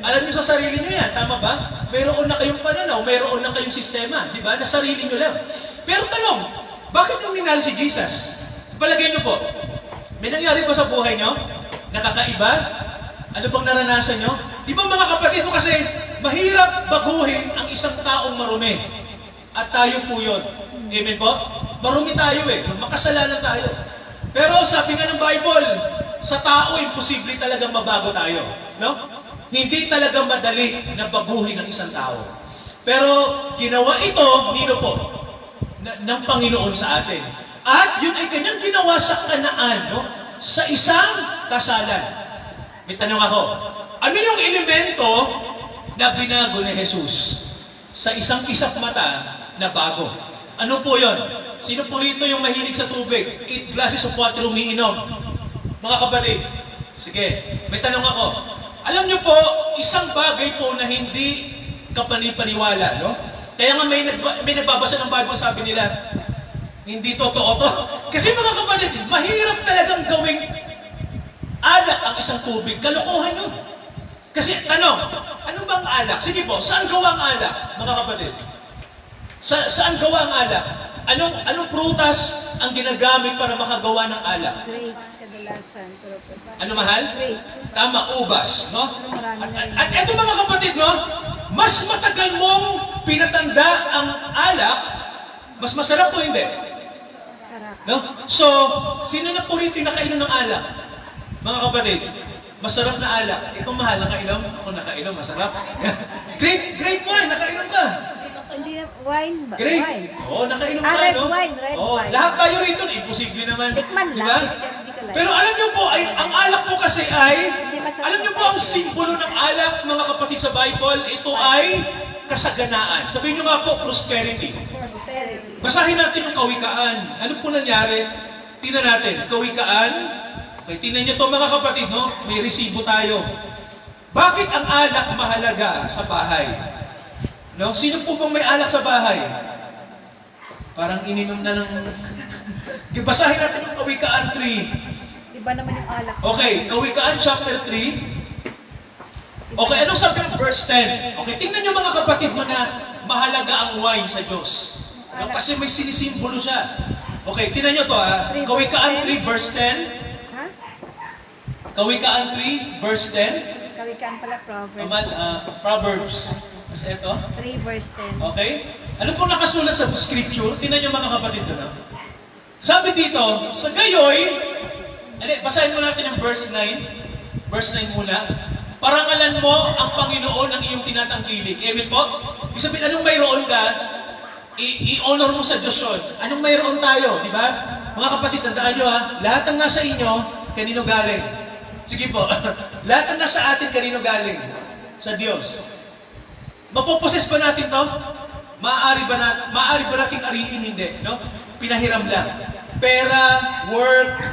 Speaker 4: Alam nyo sa sarili nyo yan, tama ba? Mayroon na kayong pananaw, mayroon na kayong sistema, di ba? Na sarili nyo lang. Pero tanong, bakit nyo minahal si Jesus? Palagay nyo po, may nangyari ba sa buhay nyo? Nakakaiba? Ano bang naranasan nyo? Di ba mga kapatid mo kasi mahirap baguhin ang isang taong marumi. At tayo po yun. Amen po? Marumi tayo makasalanan tayo. Pero sabi nga ng Bible, sa tao imposible talagang mabago tayo. No? Hindi talaga madali na baguhin ang isang tao. Pero ginawa ito, nino po? Ng Panginoon sa atin. At yun ay kanyang ginawa sa Kanaan, no? Sa isang kasalan. May tanong ako, ano yung elemento na binago ni Jesus sa isang kisap mata na bago? Ano po yon? Sino po rito yung mahilig sa tubig? 8 glasses of water umiinom. Mga kapatid, sige, may tanong ako. Alam niyo po, isang bagay po na hindi kapanipaniwala, no? Kaya nga may nagbabasa ng Bible, sabi nila, hindi totoo to. Kasi mga kapatid, mahirap talagang gawing alak ang isang tubig. Kalokohan yun. Kasi tanong, ano bang alak? Sige po, saan gawa ang alak, mga kapatid? Saan gawa ang alak? Anong prutas ang ginagamit para makagawa ng alak?
Speaker 3: Grapes kadalasan. Pero
Speaker 4: Ano mahal?
Speaker 3: grapes.
Speaker 4: Tama, ubas, no?
Speaker 3: Marami na rin.
Speaker 4: At eto mga kapatid, no? Mas matagal mong pinatanda ang alak, mas masarap po hindi.
Speaker 3: Sarap.
Speaker 4: No? So, sino na po rito yung nakainom ng alak? Mga kapatid, masarap na alak. Ikaw mahal, nakainom? Ako nakainom, masarap. Grape wine, nakainom ka.
Speaker 3: Hindi na, wine ba?
Speaker 4: Grape.
Speaker 3: Wine.
Speaker 4: Oo, nakainom ka,
Speaker 3: Red
Speaker 4: no?
Speaker 3: wine, red
Speaker 4: Oo,
Speaker 3: wine.
Speaker 4: lahat tayo rito, imposible naman.
Speaker 3: Tikman
Speaker 4: Di
Speaker 3: lang,
Speaker 4: ba?
Speaker 3: hindi ka like.
Speaker 4: Pero alam niyo po, ang alak po kasi ay,
Speaker 3: Hindi masarap.
Speaker 4: alam niyo po ang simbolo ng alak, mga kapatid sa Bible, ito ay kasaganaan. Sabihin niyo nga po, prosperity.
Speaker 3: Prosperity.
Speaker 4: Basahin natin yung Kawikaan. Ano po nangyari? Tingnan natin, Kawikaan. Okay, tingnan niyo to mga kapatid, no? May resibo tayo. Bakit ang alak mahalaga sa bahay? No? Sino po bang may alak sa bahay? Parang ininom na ng... Basahin natin yung Kawikaan 3.
Speaker 3: Iba naman yung alak.
Speaker 4: Okay, Kawikaan chapter 3. Okay, anong sabi ng verse 10? Okay, tingnan niyo mga kapatid mo na mahalaga ang wine sa Diyos. No? Kasi may sinisimbolo siya. Okay, tingnan niyo to ha. Kawikaan 3 verse 10.
Speaker 3: Ha?
Speaker 4: Kawikaan 3 verse 10.
Speaker 3: Kawikaan pala, Proverbs.
Speaker 4: Amal, Proverbs. Kasi ito.
Speaker 3: 3 verse 10.
Speaker 4: Okay? Ano pong nakasulat sa scripture? Tingnan niyo mga kapatid doon. Sabi dito, sa gayoy, basahin mo natin yung verse 9. Verse 9 muna. Parangalan mo ang Panginoon ng iyong tinatangkilik. Amen po? Ibig sabihin, anong mayroon ka, i-honor mo sa Diyos yun. Anong mayroon tayo, di ba? Mga kapatid, tandaan nyo ha, lahat ng nasa inyo, kanino galing? Sige po, lahat ng nasa atin, kanino galing? Sa Diyos. Mapoposes ba natin to? Maaari ba nating ariin? Hindi, no? Pinahiram lang. Pera, work,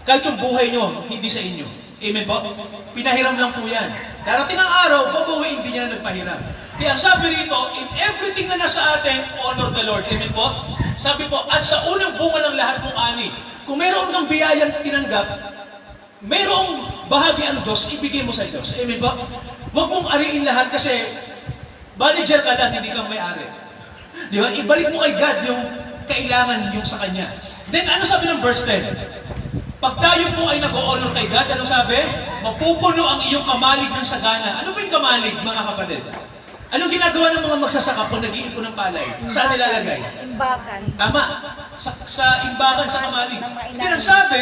Speaker 4: kahit yung buhay nyo, hindi sa inyo. Amen po? Pinahiram lang po yan. Darating ang araw, babawi, hindi niya na nagpahiram. Kaya ang sabi rito, in everything na nasa atin, honor the Lord. Amen po? Sabi po, at sa unang bunga ng lahat mong ani, kung mayroon kang biyayang tinanggap, mayroong bahagi ang Diyos, ibigay mo sa Diyos. Amen po? Huwag mong ariin lahat kasi manager ka lang, hindi kang may-ari. Di ba? Ibalik mo kay God yung kailangan yung sa Kanya. Then, ano sabi ng verse 10? Pag tayo po ay nag-o-honor kay God, anong sabi? Mapupuno ang iyong kamalig ng sagana. Ano ba yung kamalig, mga kapatid? Anong ginagawa ng mga magsasaka po nag-iipon ng palay? Saan nilalagay?
Speaker 3: Imbakan.
Speaker 4: Tama. Sa imbakan, sa kamalig. Then ang sabi,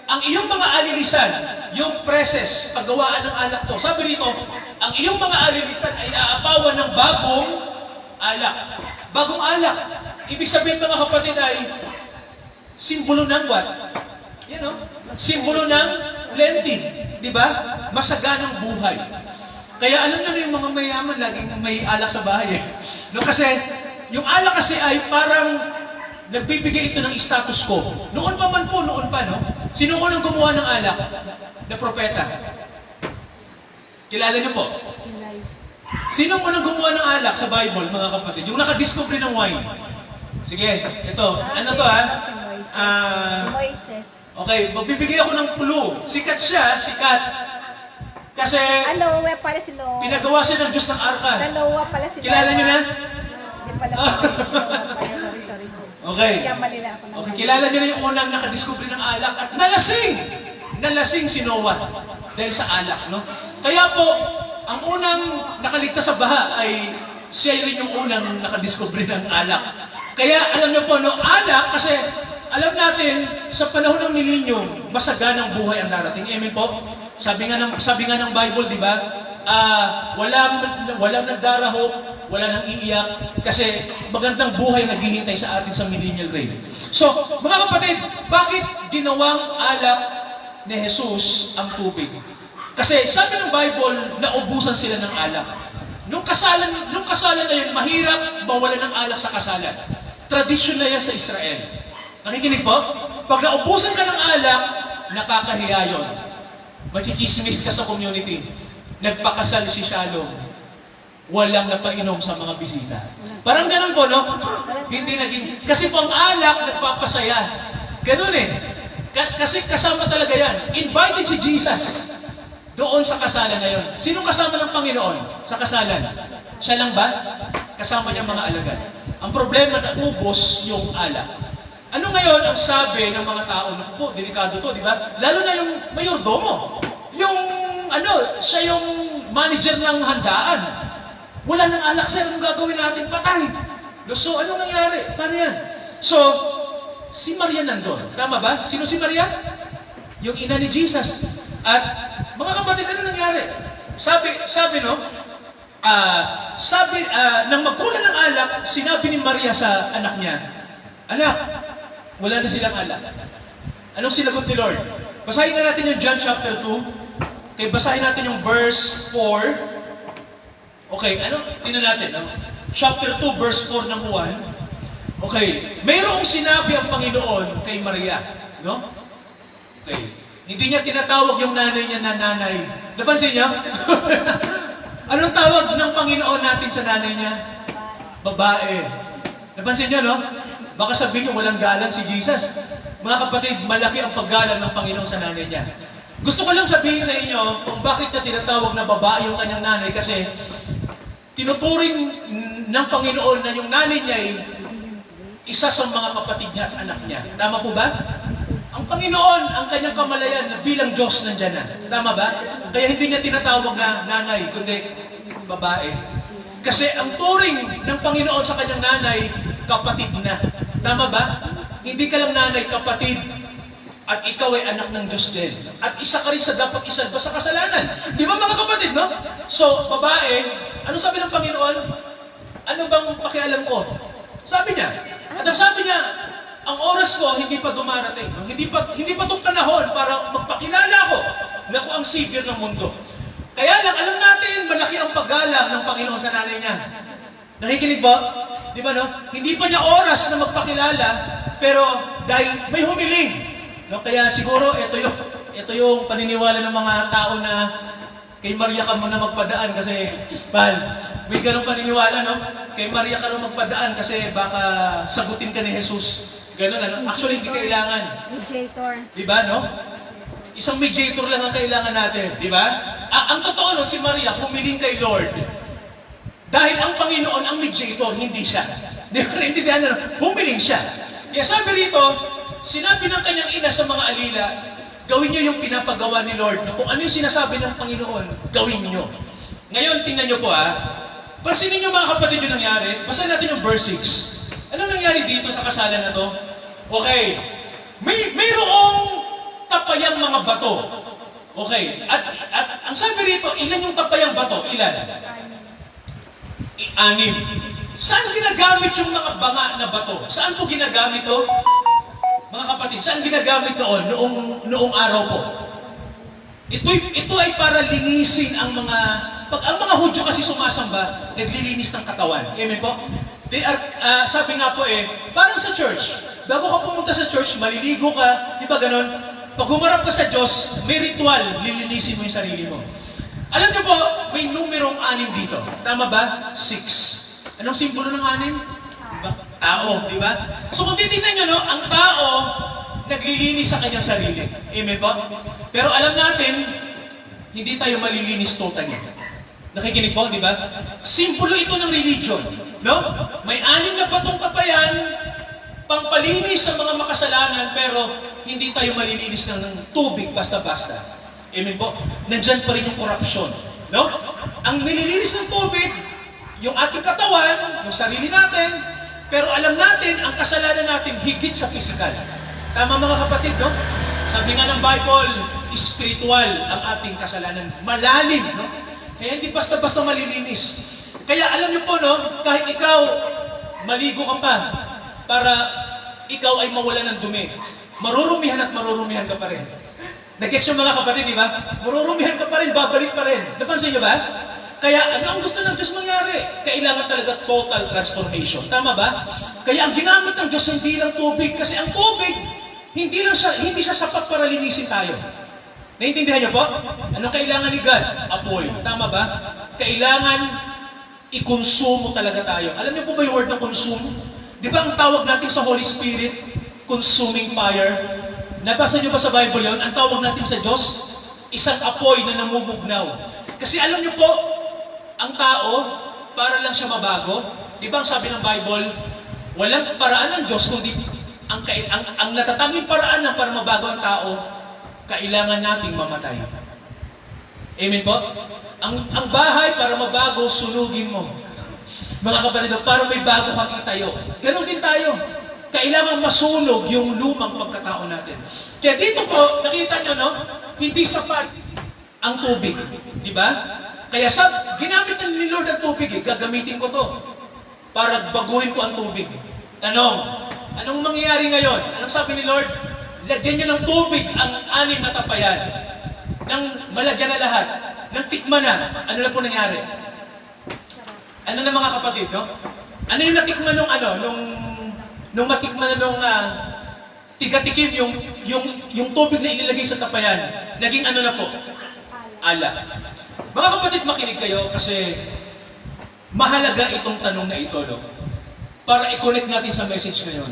Speaker 4: ang iyong mga alilisan, yung preses, paggawaan ng alak to. Sabi rito, ang iyong mga alilisan ay aapawan ng bagong alak. Bagong alak. Ibig sabihin mga kapatid ay simbolo ng what? You know? Simbolo ng plenty. Di ba? Masaganang buhay. Kaya alam na yung mga mayaman, laging may alak sa bahay. No, kasi, yung alak kasi ay parang nagbibigay ito ng status quo. Noon pa man po, noon pa, no? Sino unang gumawa ng alak? Na propeta. Kilala niyo po? Sino unang gumawa ng alak sa Bible, mga kapatid? Yung nakadiscover ng wine. Sige, ito. Ano to ha?
Speaker 3: Si Moises.
Speaker 4: Ah,
Speaker 3: Si Moises.
Speaker 4: Okay, magbibigay ako ng clue. Sikat siya, sikat. Kasi
Speaker 3: Noah pala si Noah.
Speaker 4: pinagawa siya ng Diyos ng arka.
Speaker 3: Noah pala si
Speaker 4: Kilala
Speaker 3: Noah.
Speaker 4: niyo na?
Speaker 3: Hindi pala si Noah pala. Sorry.
Speaker 4: Okay.
Speaker 3: Kaya mali na ako.
Speaker 4: Okay, kilala niyo na yung unang nakadiscover ng alak at nalasing! Nalasing si Noah dahil sa alak, no? Kaya po, ang unang nakaligtas sa baha ay siya rin yung unang nakadiscover ng alak. Kaya alam niyo po, no, alak kasi alam natin, sa panahon ng milenyo, masaganang buhay ang darating. Amen po? Sabi nga ng Bible, di ba? Walang nagdarahok, wala nang iiyak, kasi magandang buhay naghihintay sa atin sa millennial reign. So, mga kapatid, bakit ginawang alak ni Jesus ang tubig? Kasi sabi ng Bible, naubusan sila ng alak. Nung kasalan na yun, mahirap mawala ng alak sa kasalan. Tradisyon na yan sa Israel. Nakikinig po? Pag naubusan ka ng alak, nakakahiya yun. Machichismis ka sa community. Nagpakasal si Shalom. Walang napainom sa mga bisita. Parang ganun po, no? Hindi naging... Kasi po ang alak, nagpapasaya. Ganun eh. Kasi kasama talaga yan. Invited si Jesus doon sa kasalan na yun. Sinong kasama ng Panginoon sa kasalan? Siya lang ba? Kasama niya mga alagad. Ang problema na ubos yung alak. Ano ngayon ang sabi ng mga tao? Naku po, delikado to, di ba? Lalo na yung mayordomo. Yung, siya yung manager ng handaan. Wala nang alak, sir. Anong gagawin natin? Patay. So, anong nangyari? Paano yan? So, si Maria nandun. Tama ba? Sino si Maria? Yung ina ni Jesus. At, mga kapatid, ano nangyari? Sabi, nang magkulang ng alak, sinabi ni Maria sa anak niya, anak, wala na silang alak. Anong sinagot ni Lord? Basahin na natin yung John chapter 2. Okay, basahin natin yung verse 4. Okay, tingnan natin. Chapter 2, verse 4 ng Juan. Okay, mayroong sinabi ang Panginoon kay Maria. No? Okay. Hindi niya tinatawag yung nanay niya na nanay. Napansin niyo? Anong tawag ng Panginoon natin sa nanay niya? Babae. Napansin niyo, no? Baka sabihin niyo, walang galang si Jesus. Mga kapatid, malaki ang paggalang ng Panginoon sa nanay niya. Gusto ko lang sabihin sa inyo kung bakit niya tinatawag na babae yung kanyang nanay, kasi tinuturing ng Panginoon na yung nanay niya ay isa sa mga kapatid niya at anak niya. Tama po ba? Ang Panginoon, ang kanyang kamalayan bilang Diyos nandyan na. Tama ba? Kaya hindi niya tinatawag na nanay, kundi babae. Kasi ang turing ng Panginoon sa kanyang nanay, kapatid na. Tama ba? Hindi ka lang nanay, kapatid. At ikaw ay anak ng Diyos din. At isa ka rin sa dapat isalba sa kasalanan. Di ba mga kapatid, no? So, babae, ano sabi ng Panginoon? Ano bang pakialam ko? Sabi niya. At ang sabi niya, ang oras ko hindi pa dumarating. Hindi pa itong panahon para magpakilala ko na ako ang Savior ng mundo. Kaya lang, alam natin, malaki ang paggalang ng Panginoon sa nanay niya. Nakikinig ba? Di ba, no? Hindi pa niya oras na magpakilala, pero dahil may humiling. No? Kaya siguro, ito yung paniniwala ng mga tao na kay Maria ka muna magpadaan kasi, may ganong paniniwala, no? Kay Maria ka rin magpadaan kasi baka sagutin ka ni Jesus. Ganun, ano? Actually, hindi kailangan.
Speaker 3: Mediator.
Speaker 4: Diba, no? Isang mediator lang ang kailangan natin. Diba? Ang totoo, no, si Maria, humiling kay Lord. Dahil ang Panginoon ang mediator, hindi siya. Diba? Naintindihan na, humiling siya. Kaya sabi rito, sinabi ng kanyang ina sa mga alila, gawin niyo yung pinapagawa ni Lord. No? Kung ano yung sinasabi ng Panginoon, gawin niyo. Ngayon, tingnan niyo po, pansinin niyo mga kapatid yung nangyari. Basta natin yung verse 6. Ano nangyari dito sa kasalan na to? Okay. Mayroong tapayang mga bato. Okay. At ang sabi rito, ilan yung tapayang bato? Ilan? 6. Saan ginagamit yung mga banga na bato? Saan po ginagamit to? Mga kapatid, saan ginagamit noong araw po? Ito ay para linisin ang mga... Pag ang mga Hudyo kasi sumasamba, naglilinis ng katawan. Amen po? Sabi nga po parang sa church. Bago ka pumunta sa church, maliligo ka, di ba ganon? Pag humarap ka sa Diyos, may ritual, lilinisin mo yung sarili mo. Alam niyo po, may numerong 6 dito. Tama ba? 6. Anong simbolo ng 6? Diba? Tao, di ba? So kung titignan nyo, no, ang tao, naglilinis sa kanyang sarili. Amen po? Pero alam natin, hindi tayo malilinis totally. Nakikinig po, di ba? Simbolo ito ng religion. No? May 6 na batong tapayan, pampalinis sa mga makasalanan, pero hindi tayo malilinis ng tubig basta-basta. Amen po? Nandyan pa rin yung korupsyon. No? Ang nililinis ng tubig, yung ating katawan, yung sarili natin, pero alam natin, ang kasalanan natin higit sa physical. Tama mga kapatid, no? Sabi nga ng Bible, spiritual ang ating kasalanan. Malalim, no? Kaya hindi basta-basta malilinis. Kaya alam niyo po, no, kahit ikaw, maligo ka pa para ikaw ay mawala ng dumi, marurumihan at marurumihan ka pa rin. Nag-gets yung mga kapatid, di ba? Marurumihan ka pa rin, babalik pa rin. Napansin niyo ba? Kaya ano ang gusto ng Diyos mangyari? Kailangan talaga total transformation. Tama ba? Kaya ang ginamit ng Diyos hindi lang tubig. Kasi ang tubig, hindi siya sapat para linisin tayo. Naiintindihan niyo po? Anong kailangan ni God? Apoy. Tama ba? Kailangan i-consume talaga tayo. Alam niyo po ba yung word ng consume? Di ba ang tawag natin sa Holy Spirit, consuming fire? Nabasa niyo ba sa Bible yun? Ang tawag natin sa Diyos, isang apoy na namumugnaw. Kasi alam niyo po, ang tao, para lang siya mabago. Di ba ang sabi ng Bible, walang paraan ng Diyos, kundi ang natatanging paraan lang para mabago ang tao, kailangan nating mamatay. Amen po? Ang bahay para mabago, sunugin mo. Mga kapatid, para may bago kang itayo. Ganon din tayo. Kailangan masunog yung lumang pagkatao natin. Kaya dito po, nakita nyo, no? Hindi sapat ang tubig. Di ba? Kaya ginamit ni Lord ang tubig, gagamitin ko to para baguhin ko ang tubig. Tanong, anong mangyayari ngayon? Anong sabi ni Lord? Lagyan nyo ng tubig ang 6 na tapayan. Nang malagyan na lahat. Nang tikman na. Ano na po nangyari? Ano na mga kapatid, no? Ano yung natikman nung matikman na nung tigatikim yung tubig na inilagay sa tapayan? Naging ano na po? Alak. Mga kapatid, makinig kayo kasi mahalaga itong tanong na ito, no? Para i-connect natin sa message ngayon.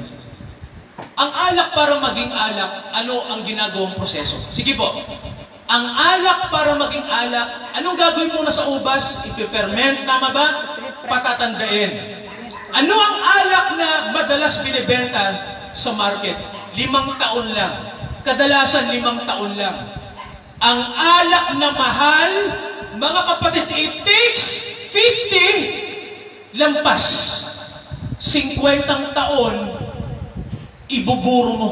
Speaker 4: Ang alak para maging alak, ano ang ginagawang proseso? Sige po. Ang alak para maging alak, anong gagawin muna sa ubas? I-ferment, tama ba? Patatandain. Ano ang alak na madalas binibenta sa market? 5 taon lang. Kadalasan 5 taon lang. Ang alak na mahal, mga kapatid, it takes 50 lampas. 50 taon, ibuburo mo.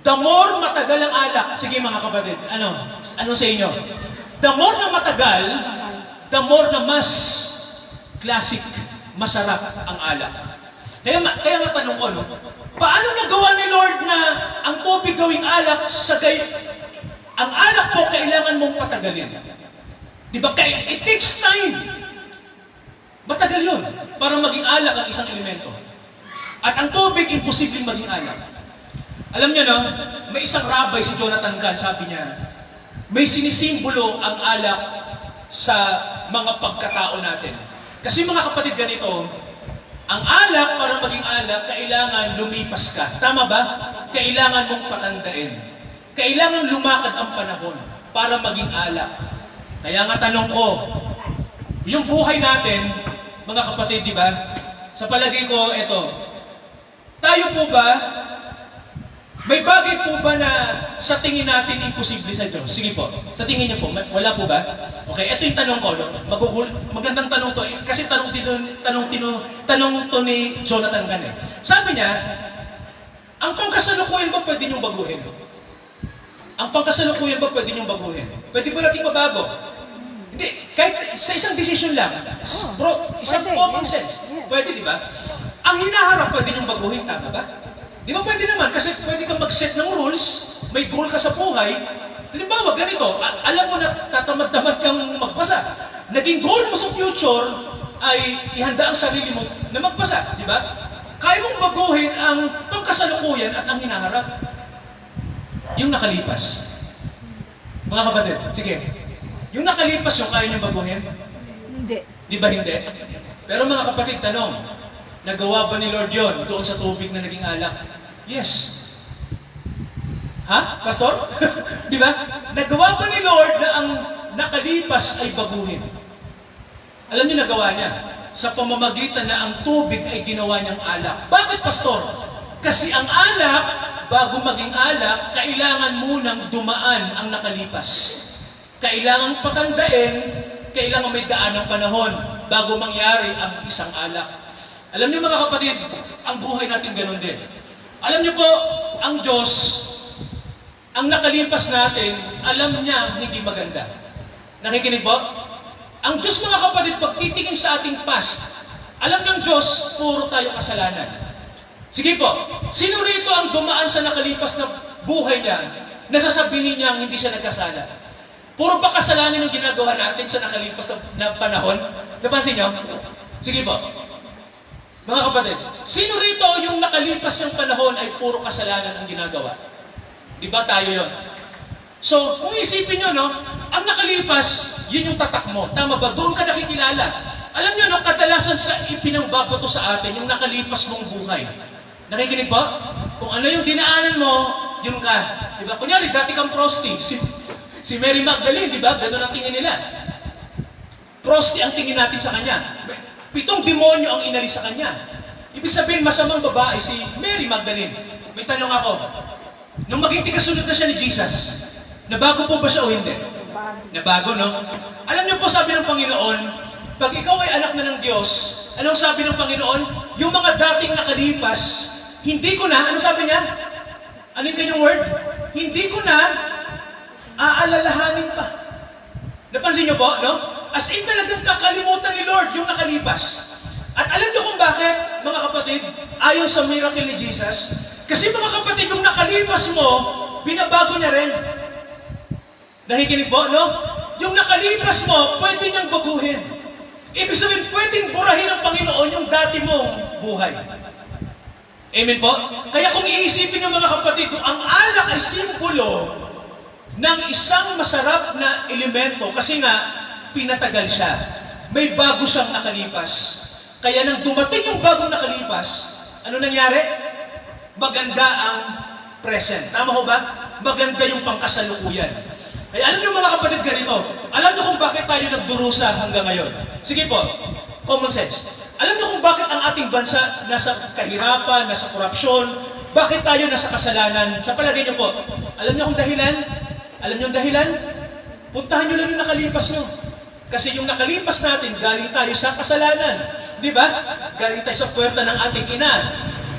Speaker 4: The more matagal ang alak, sige mga kapatid, ano sa inyo? The more na matagal, the more na mas classic, masarap ang alak. Kaya nga tanong ko, no? Paano nagawa ni Lord na ang tubig gawing alak, ang alak po kailangan mong patagalin. Di ba? It takes time. Matagal yun para maging alak ang isang elemento. At ang tubig, imposibleng maging alak. Alam niyo, no? May isang rabbi, si Jonathan Cahn, sabi niya, may sinisimbolo ang alak sa mga pagkatao natin. Kasi mga kapatid, ganito, ang alak, para maging alak, kailangan lumipas ka. Tama ba? Kailangan mong patandain. Kailangan lumakad ang panahon para maging alak. Kaya nga tanong ko, yung buhay natin, mga kapatid, di ba? Sa palagay ko, ito, tayo po ba, may bagay po ba na sa tingin natin imposible sa Diyos? Sige po, sa tingin niyo po, wala po ba? Okay, ito yung tanong ko, no? Magandang tanong to, kasi tanong to ni Jonathan Cahn. Sabi niya, ang pangkasalukuyan ba pwede niyong baguhin? Ang pangkasalukuyan ba pwede niyong baguhin? Pwede ba natin mabago? Hindi, kahit sa isang decision lang, isang common sense, pwede, di ba? Ang hinaharap, pwede niyong baguhin, tama ba? Di ba pwede naman? Kasi pwede kang mag-set ng rules, may goal ka sa buhay. Halimbawa, ganito, alam mo na tatamad-tamad kang magpasa. Naging goal mo sa future ay ihanda ang sarili mo na magpasa, di ba? Kaya mong baguhin ang pangkasalukuyan at ang hinaharap. Yung nakalipas. Mga kapatid, sige. Yung nakalipas yung kaya niyong baguhin?
Speaker 3: Hindi.
Speaker 4: Di ba hindi? Pero mga kapatid, tanong, nagawa ba ni Lord yon doon sa tubig na naging alak? Yes. Ha? Pastor? Di ba? Nagawa ba ni Lord na ang nakalipas ay baguhin? Alam niyo nagawa niya? Sa pamamagitan na ang tubig ay ginawa niyang alak. Bakit, Pastor? Kasi ang alak, bago maging alak, kailangan munang dumaan ang nakalipas. Kailangan patandain, kailangan may daan ng panahon bago mangyari ang isang alak. Alam niyo mga kapatid, ang buhay natin ganun din. Alam niyo po, ang Diyos, ang nakalipas natin, alam niya hindi maganda. Nakikinig po? Ang Diyos mga kapatid, pag titingin sa ating past, alam ng Diyos, puro tayo kasalanan. Sige po, sino rito ang dumaan sa nakalipas na buhay niya, nasasabihin niya hindi siya nagkasala? Puro pa kasalanan yung ginagawa natin sa nakalipas na panahon? Napansin niyo? Sige po. Mga kapatid, sino rito yung nakalipas ng panahon ay puro kasalanan ang ginagawa? Di ba tayo yon? So, kung isipin nyo, no, ang nakalipas, yun yung tatak mo. Tama ba? Doon ka nakikilala. Alam nyo, no, kadalasan sa ipinangbabato sa atin, yung nakalipas mong buhay. Nakikinig po? Kung ano yung dinaanan mo, yun ka. Di ba? Kunyari, dati kang prosti. Si Mary Magdalene, di ba? Ganun ang tingin nila. Prosti ang tingin natin sa kanya. 7 demonyo ang inalis sa kanya. Ibig sabihin, masamang babae si Mary Magdalene. May tanong ako, nung maging tigasunod na siya ni Jesus, nabago po ba siya o hindi? Nabago, no? Alam niyo po, sabi ng Panginoon, pag ikaw ay anak na ng Diyos, anong sabi ng Panginoon? Yung mga dating nakalipas, hindi ko na, ano sabi niya? Ano yung kanyang word? Hindi ko na aalalahanin pa. Napansin niyo po, no? As in talagang kakalimutan ni Lord yung nakalipas. At alam niyo kung bakit, mga kapatid, ayon sa miracle ni Jesus? Kasi mga kapatid, yung nakalipas mo, binabago niya rin. Nakikinig po, no? Yung nakalipas mo, pwede niyang baguhin. Ibig sabihin, pwedeng burahin ng Panginoon yung dati mong buhay. Amen po? Kaya kung iisipin niyo mga kapatid, ang alak ay simbolo ng isang masarap na elemento kasi nga, pinatagal siya. May bago siyang nakalipas. Kaya nang dumating yung bagong nakalipas, ano nangyari? Maganda ang present. Tama ho ba? Maganda yung pangkasalukuyan. Kaya alam niyo mga kapatid ganito, alam niyo kung bakit tayo nagdurusa hanggang ngayon. Sige po, common sense. Alam niyo kung bakit ang ating bansa nasa kahirapan, nasa korupsyon, bakit tayo nasa kasalanan? Sa palagay niyo po, alam niyo kung dahilan? Alam niyo ang dahilan? Puntahan niyo lang yung nakalipas niyo. Kasi yung nakalipas natin, galing tayo sa kasalanan. Di ba? Galing tayo sa puwerta ng ating ina.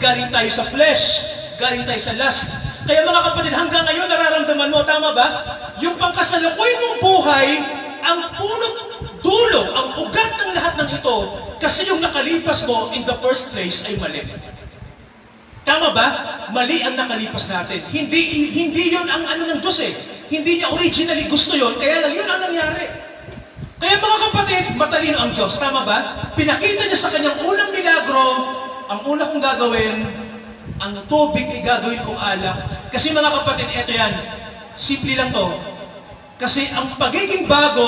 Speaker 4: Galing tayo sa flesh. Galing tayo sa lust. Kaya mga kapatid, hanggang ngayon nararamdaman mo, tama ba? Yung pangkasalukuyan mong buhay, ang punot dulo, ang ugat ng lahat ng ito, kasi yung nakalipas mo in the first place ay mali. Tama ba? Mali ang nakalipas natin. Hindi yun ang ano ng Diyos eh. Hindi niya originally gusto yun, kaya lang yun ang nangyari. Kaya mga kapatid, matalino ang Diyos. Tama ba? Pinakita niya sa kanyang unang milagro, ang una kong gagawin, ang tubig ay gagawin kong alak. Kasi mga kapatid, eto yan. Simple lang to. Kasi ang pagiging bago,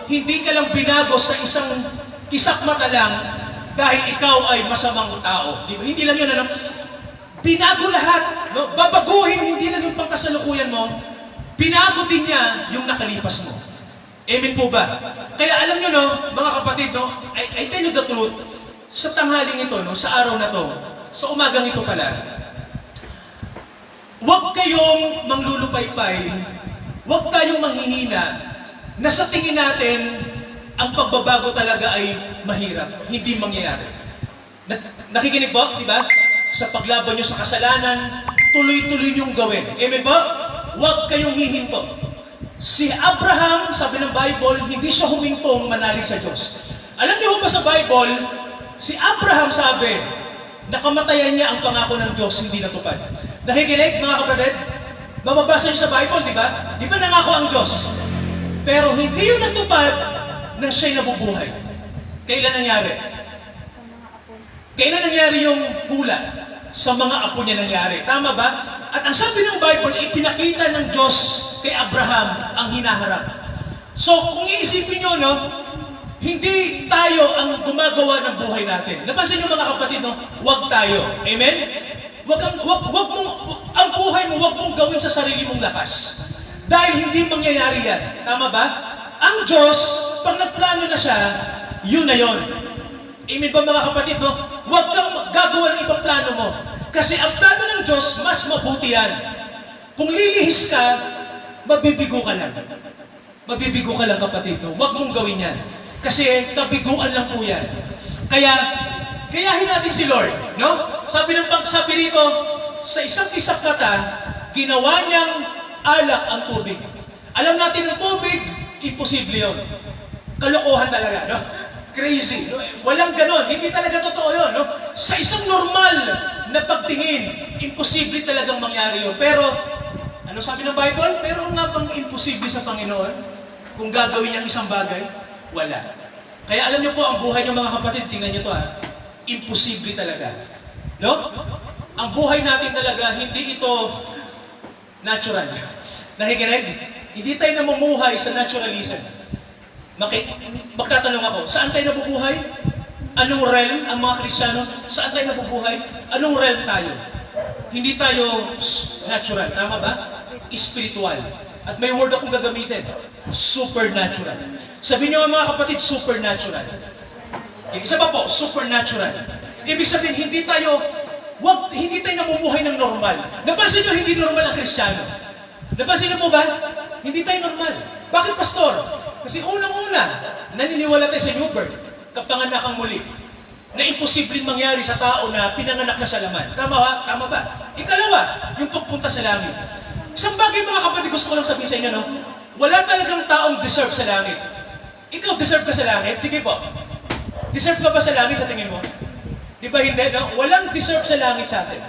Speaker 4: hindi ka lang binago sa isang kisak mata lang dahil ikaw ay masamang tao. Di ba? Hindi lang yun, ano? Binago lahat. No? Babaguhin, hindi lang yung pangkasalukuyan mo. Binago din niya yung nakalipas mo. Amen po ba? Kaya alam nyo, no, mga kapatid, no, I tell you the truth, sa tanghaling ito, no, sa araw na to, sa umagang ito pala, huwag kayong manglulupaypay, huwag tayong manghihina, na sa tingin natin, ang pagbabago talaga ay mahirap, hindi mangyayari. Nakikinig po, di ba? Sa paglaban nyo sa kasalanan, tuloy-tuloy nyong gawin. Amen po? Huwag kayong hihinto. Si Abraham, sabi ng Bible, hindi siya humintong manalig sa Diyos. Alam niyo ba sa Bible, si Abraham sabi, nakamatayan niya ang pangako ng Diyos, hindi natupad. Nakikinig, mga kapatid? Mababasa niyo sa Bible, di ba? Di ba nangako ang Diyos? Pero hindi yun natupad nang siya'y nabubuhay. Kailan nangyari? Kailan nangyari yung hula? Sa mga apo niya nangyari. Tama ba? At ang sabi ng Bible, ipinakita ng Diyos kay Abraham ang hinaharap. So, kung iisipin nyo, no, hindi tayo ang gumagawa ng buhay natin. Napansin nyo mga kapatid, no? Huwag tayo. Amen? Ang buhay mo, huwag mong gawin sa sarili mong lakas. Dahil hindi mangyayari yan. Tama ba? Ang Diyos, pag nagplano na siya, yun na yun. Amen ba mga kapatid, no? Huwag kang gagawa ng ibang plano mo. Kasi ang plano ng Diyos, mas mabuti yan. Kung lilihis ka, mabibigo ka lang. Mabibigo ka lang kapatid, no? Huwag mong gawin yan. Kasi kabiguan lang po yan. Kaya, gayahin natin si Lord, no? Sabi rito, sa isang kisak mata, ginawa niyang alak ang tubig. Alam natin ang tubig, imposible yun. Kalokohan talaga, no? Crazy. No? Walang ganon. Hindi talaga totoo yun. No? Sa isang normal na pagtingin, imposible talagang mangyari yun. Pero, ano sabi ng Bible? Pero nga bang imposible sa Panginoon? Kung gagawin niyang isang bagay? Wala. Kaya alam niyo po, ang buhay ng mga kapatid, tingnan niyo to ha, imposible talaga. No? Ang buhay natin talaga, hindi ito natural. Nakikinig? Hindi tayo namumuhay sa naturalism. Magtatanong ako, saan tayo nabubuhay? Anong realm ang mga Kristiyano? Saan tayo nabubuhay? Anong realm tayo? Hindi tayo natural, tama ba? Spiritual. At may word akong gagamitin, supernatural. Sabihin niyo mga kapatid, supernatural. Okay, isa pa po, supernatural. Ibig sabihin, hindi tayo namumuhay ng normal. Napansin niyo, hindi normal ang Kristiyano. Napansin niyo po ba? Hindi tayo normal. Bakit, Pastor? Kasi unang-una, naniniwala tayo sa new birth, kapanganakang muli, na imposibleng mangyari sa tao na pinanganak na sa laman. Tama ba? Tama ba? Ikalawa, yung pagpunta sa langit. Isang bagay mga kapatid, gusto ko lang sabihin sa inyo, no? Wala talagang taong deserve sa langit. Ikaw, deserve ka sa langit? Sige po. Deserve ka ba sa langit sa tingin mo? Di ba hindi? No? Walang deserve sa langit sa atin.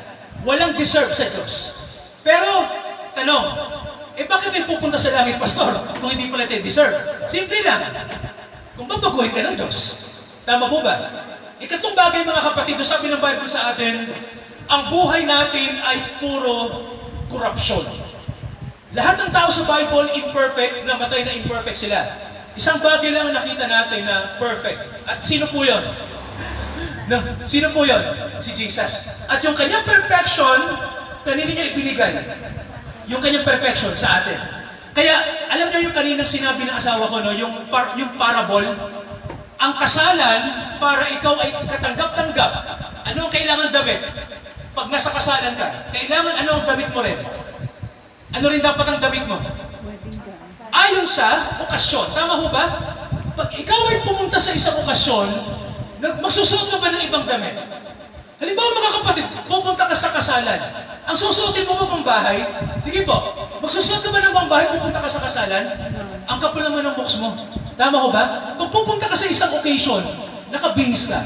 Speaker 4: Walang deserve sa Diyos. Pero, tanong, bakit tayo pupunta sa langit, Pastor? Kung hindi pala tayo deserve. Simple lang. Kung babaguhin ka ng Diyos. Tama po ba? Ikatong bagay mga kapatid, sabi ng Bible sa atin, ang buhay natin ay puro korupsyon. Lahat ng tao sa Bible, imperfect, namatay na imperfect sila. Isang bagay lang ang nakita natin na perfect. At sino po yun? No, sino po yun? Si Jesus. At yung kanyang perfection, kanino niya ibinigay? Yung kanyang perfection sa atin. Kaya, alam niyo yung kaninang sinabi ng asawa ko, no? yung parable, ang kasalan, para ikaw ay katanggap-tanggap, ano ang kailangan damit? Pag nasa kasalan ka, kailangan ano ang damit mo rin? Ano rin dapat ang damit mo? Ayon sa okasyon. Tama ho ba? Pag ikaw ay pumunta sa isang okasyon, magsusuot ka ba ng ibang damit? Halimbawa mga kapatid, pupunta ka sa kasalan. Ang susuotin mo ba pang bahay? Hindi po. Magsusuot ka ba ng pang bahay, pupunta ka sa kasalan? Ang kapal naman ng box mo. Tama ko ba? Pag pupunta ka sa isang occasion, nakabihis ka.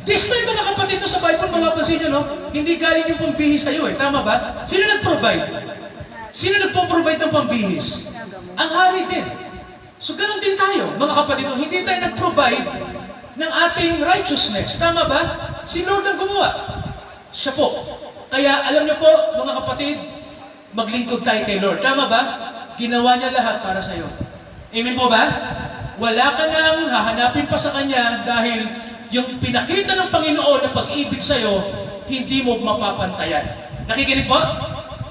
Speaker 4: This time mga kapatid sa Bible, mapapansin nyo, no? Hindi galing yung pambihis sa'yo eh. Tama ba? Sino nag-provide? Sino nagpo-provide ng pambihis? Ang hari din. So ganun din tayo, mga kapatid. Hindi tayo nag-provide ng ating righteousness. Tama ba? Si Lord ang gumawa. Siya po. Kaya alam niyo po, mga kapatid, maglingkod tayo kay Lord. Tama ba? Ginawa niya lahat para sa iyo. Amen po ba? Wala ka nang hahanapin pa sa Kanya dahil yung pinakita ng Panginoon na pag-ibig sa iyo, hindi mo mapapantayan. Nakikinig po?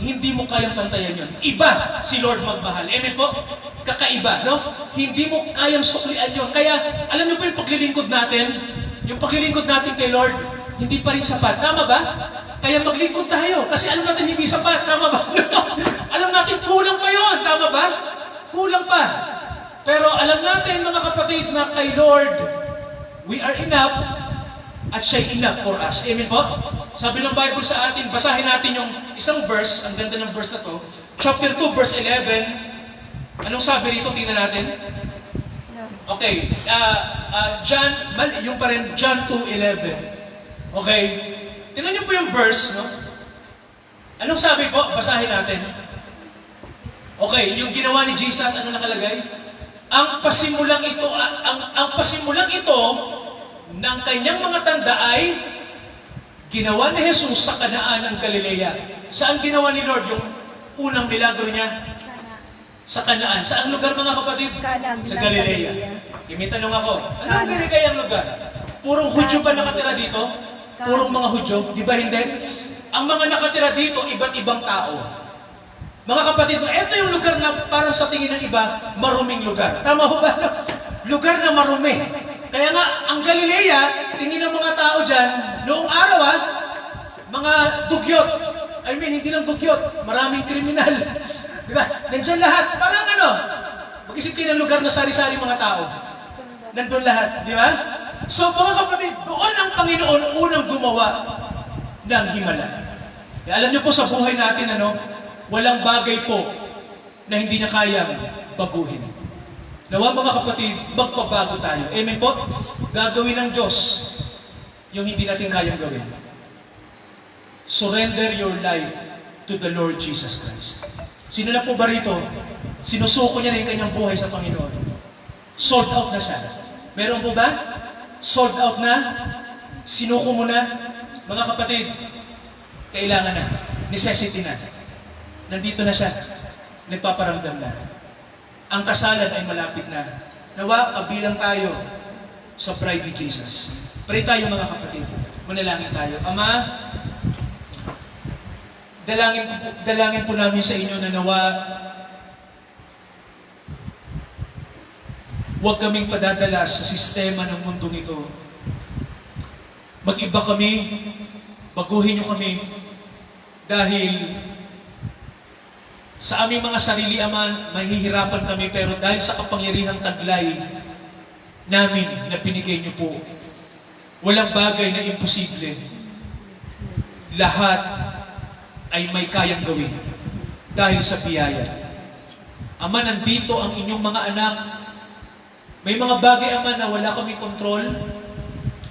Speaker 4: Hindi mo kayang pantayan yun. Iba si Lord magmahal. Amen po? Kakaiba, no? Hindi mo kayang suklian yun. Kaya, alam niyo po yung paglilingkod natin kay Lord, hindi pa rin sapat. Tama ba? Kaya maglingkod tayo. Kasi alam natin hindi sapat. Tama ba? Alam natin kulang pa yun. Tama ba? Kulang pa. Pero alam natin mga kapatid na kay Lord, we are enough at siya'y enough for us. Amen po? Sabi ng Bible sa atin, basahin natin yung isang verse, ang ganda ng verse na to, chapter 2, verse 11. Anong sabi rito? Tingnan natin. Okay. Yung pa rin, John 2:11. Okay. Tingnan niyo po yung verse, no? Anong sabi po? Basahin natin. Okay, yung ginawa ni Jesus, ano nakalagay? Ang pasimulang ito ng kanyang mga tanda ay ginawa ni Jesus sa Kanaan ng Galilea. Saan ginawa ni Lord yung unang milagro niya? Sa Kanaan. Saan lugar mga kapatid? Sa Galilea. May tanong ako, ano ang Galilea ang lugar? Purong Hudyo ba nakatira dito? Purong mga Hudyo? Di ba hindi? Ang mga nakatira dito, iba't ibang tao. Mga kapatid, ito yung lugar na parang sa tingin ng iba, maruming lugar. Tama ho ba? Lugar na marumi. Kaya nga, ang Galilea, tingin ng mga tao dyan, noong araw mga dugyot. I mean, hindi lang dugyot, maraming kriminal. Di ba? Nandiyan lahat. Parang mag-isip kayo ng lugar na sari-sari mga tao. Nandun lahat. Di ba? So, mga kapatid, doon ang Panginoon unang gumawa ng himala. Alam niyo po sa buhay natin, walang bagay po na hindi niya kayang baguhin. Nawa mga kapatid, magpabago tayo. Amen po? Gagawin ng Diyos yung hindi natin kayang gawin. Surrender your life to the Lord Jesus Christ. Sino na po ba rito? Sinusuko niya na yung kanyang buhay sa Panginoon. Sold out na siya. Meron po ba? Sold out na? Sinuko mo na? Mga kapatid, kailangan na. Necessity na. Nandito na siya. Nagpaparamdam na. Ang kasalan ay malapit na. Nawa, kabilang tayo sa bride ni Jesus. Pray tayo mga kapatid. Manalangin tayo. Ama, dalangin po namin sa inyo na nawa huwag kaming padadala sa sistema ng mundo nito. Mag-iba kami, baguhin niyo kami, dahil sa aming mga sarili, Ama, mahihirapan kami, pero dahil sa kapangyarihang taglay namin na binigay niyo po, walang bagay na imposible. Lahat ay may kayang gawin dahil sa biyaya. Ama, nandito ang inyong mga anak. May mga bagay, Ama, na wala kami kontrol.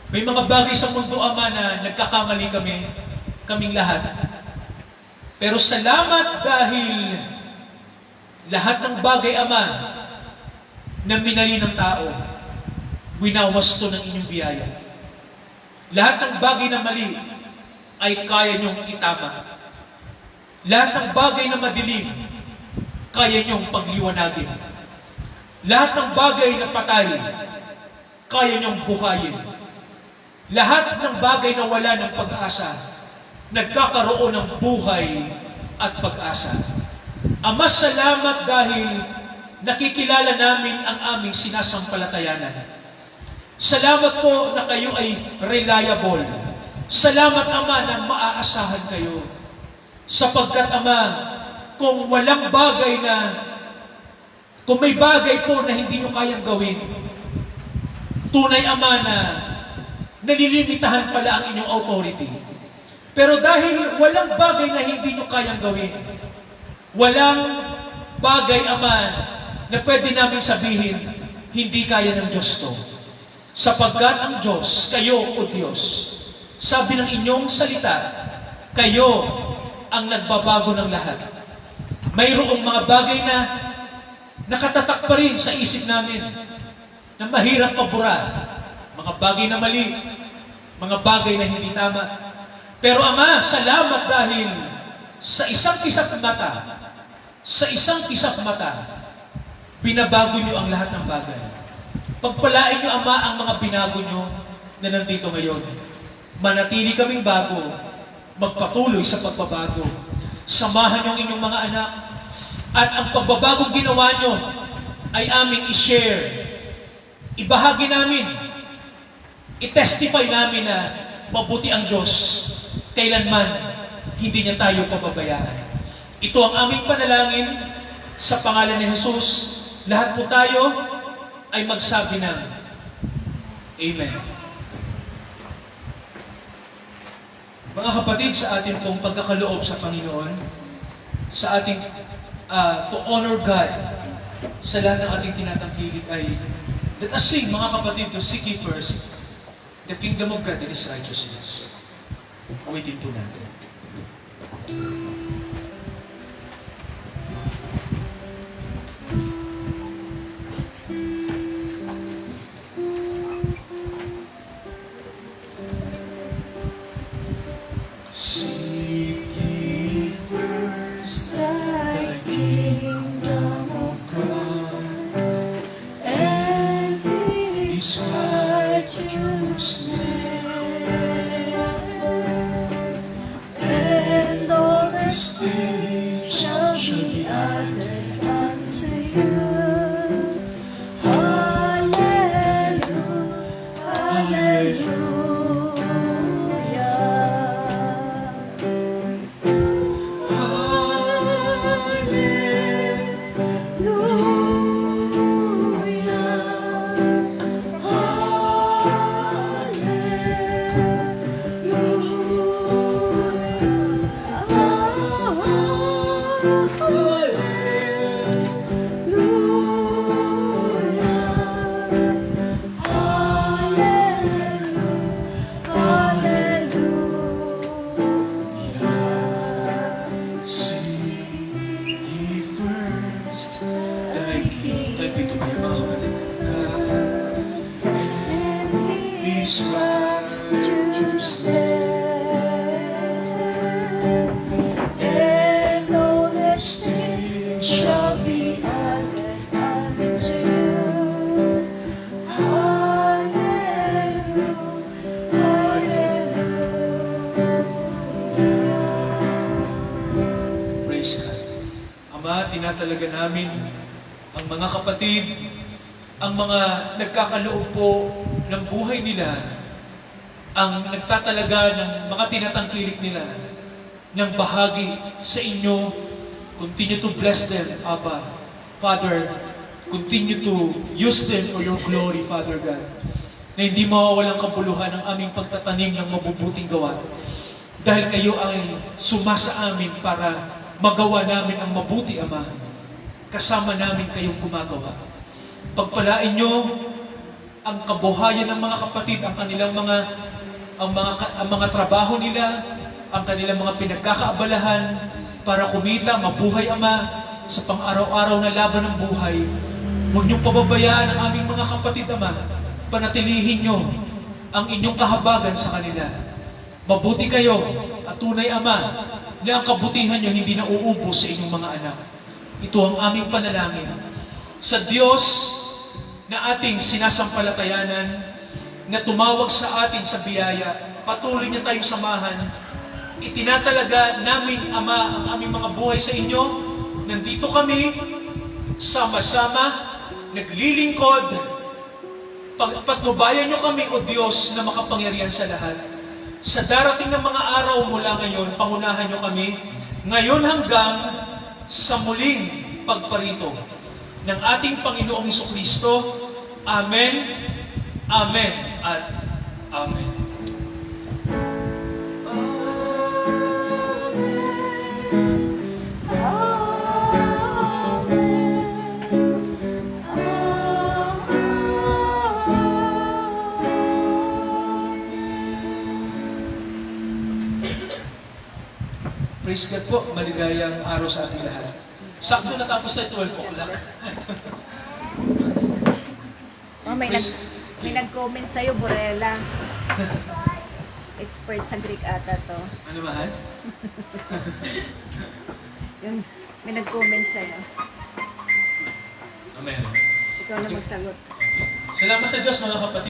Speaker 4: May mga bagay sa mundo, Ama, na nagkakamali kaming lahat. Pero salamat dahil lahat ng bagay, Ama, na minali ng tao, winawasto ng inyong biyaya. Lahat ng bagay na mali ay kaya niyong itama. Lahat ng bagay na madilim, kaya niyong pagliwanagin. Lahat ng bagay na patay, kaya niyong buhayin. Lahat ng bagay na wala ng pag-asa, nagkakaroon ng buhay at pag-asa. Ama, salamat dahil nakikilala namin ang aming sinasampalatayanan. Salamat po na kayo ay reliable. Salamat, Ama, na maaasahan kayo. Sapagkat, Ama, kung walang bagay na kung may bagay po na hindi nyo kayang gawin, tunay, Ama, na nalilimitahan pala ang inyong authority. Pero dahil walang bagay na hindi nyo kayang gawin, walang bagay, Ama, na pwede namin sabihin, hindi kaya ng Diyos to. Sapagkat ang Diyos, kayo o Diyos, sabi ng inyong salita, kayo ang nagbabago ng lahat. Mayroong mga bagay na nakatatak pa rin sa isip namin na mahirap mabura. Mga bagay na mali, mga bagay na hindi tama. Pero Ama, salamat dahil sa isang kisap mata, binabago niyo ang lahat ng bagay. Pagpalain niyo, Ama, ang mga binago niyo na nandito ngayon. Manatili kaming bago, magpatuloy sa pagbabago. Samahan niyo ang inyong mga anak. At ang pagbabagong ginawa nyo ay aming i-share. Ibahagi namin. I-testify namin na mabuti ang Diyos. Kailanman, hindi niya tayo pababayaan. Ito ang aming panalangin sa pangalan ni Jesus. Lahat po tayo ay magsabi ng Amen. Mga kapatid, sa ating pong pagkakaloob sa Panginoon, sa ating to honor God sa lahat ng ating tinatangkilik ay let us sing, mga kapatid, to seek ye first the kingdom of God and His righteousness. Awitin po natin. Seek ye first
Speaker 1: Thy kingdom of God and His righteousness, and all these things shall be added unto you. Hallelujah, hallelujah.
Speaker 4: Praise God. Ama, tinatalaga namin ang mga kapatid, ang mga nagkakaloob po ng buhay nila, ang nagtatalaga ng mga tinatangkilik nila, ng bahagi sa inyo. Continue to bless them, Abba. Father, continue to use them for your glory, Father God. Na hindi mawawalang kabuluhan ang aming pagtatanim ng mabubuting gawa. Dahil kayo ay sumasa amin para magawa namin ang mabuti, Ama. Kasama namin kayong gumagawa. Pagpalain nyo ang kabuhayan ng mga kapatid, ang kanilang mga trabaho nila, ang kanilang mga pinagkakaabalahan para kumita, mabuhay, Ama, sa pang-araw-araw na laban ng buhay. Huwag niyong pababayaan ang aming mga kapatid, Ama. Panatilihin niyo ang inyong kahabagan sa kanila. Mabuti kayo at tunay, Ama, na ang kabutihan niyo hindi na uubos sa inyong mga anak. Ito ang aming panalangin. Sa Diyos na ating sinasampalatayanan, na tumawag sa atin sa biyaya, patuloy niya tayong samahan. Itinatalaga namin, Ama, ang aming mga buhay sa inyo. Nandito kami, sama-sama, naglilingkod. Patnubayan niyo kami, O Diyos, na makapangyarihan sa lahat. Sa darating ng mga araw mula ngayon, pangunahan niyo kami, ngayon hanggang sa muling pagparito ng ating Panginoong Hesukristo. Amen, Amen, at Amen. Praise God po, maligayang araw sa ating lahat. Sakto natapos tayo 12 o'clock.
Speaker 3: Oh, may nag-comment sa'yo, Borella. Expert sa Greek ata to.
Speaker 4: Ano mahal?
Speaker 3: Yung, may nag-comment sa'yo.
Speaker 4: Amen.
Speaker 3: Ikaw na magsagot.
Speaker 4: Okay. Salamat sa Diyos, mga kapatid.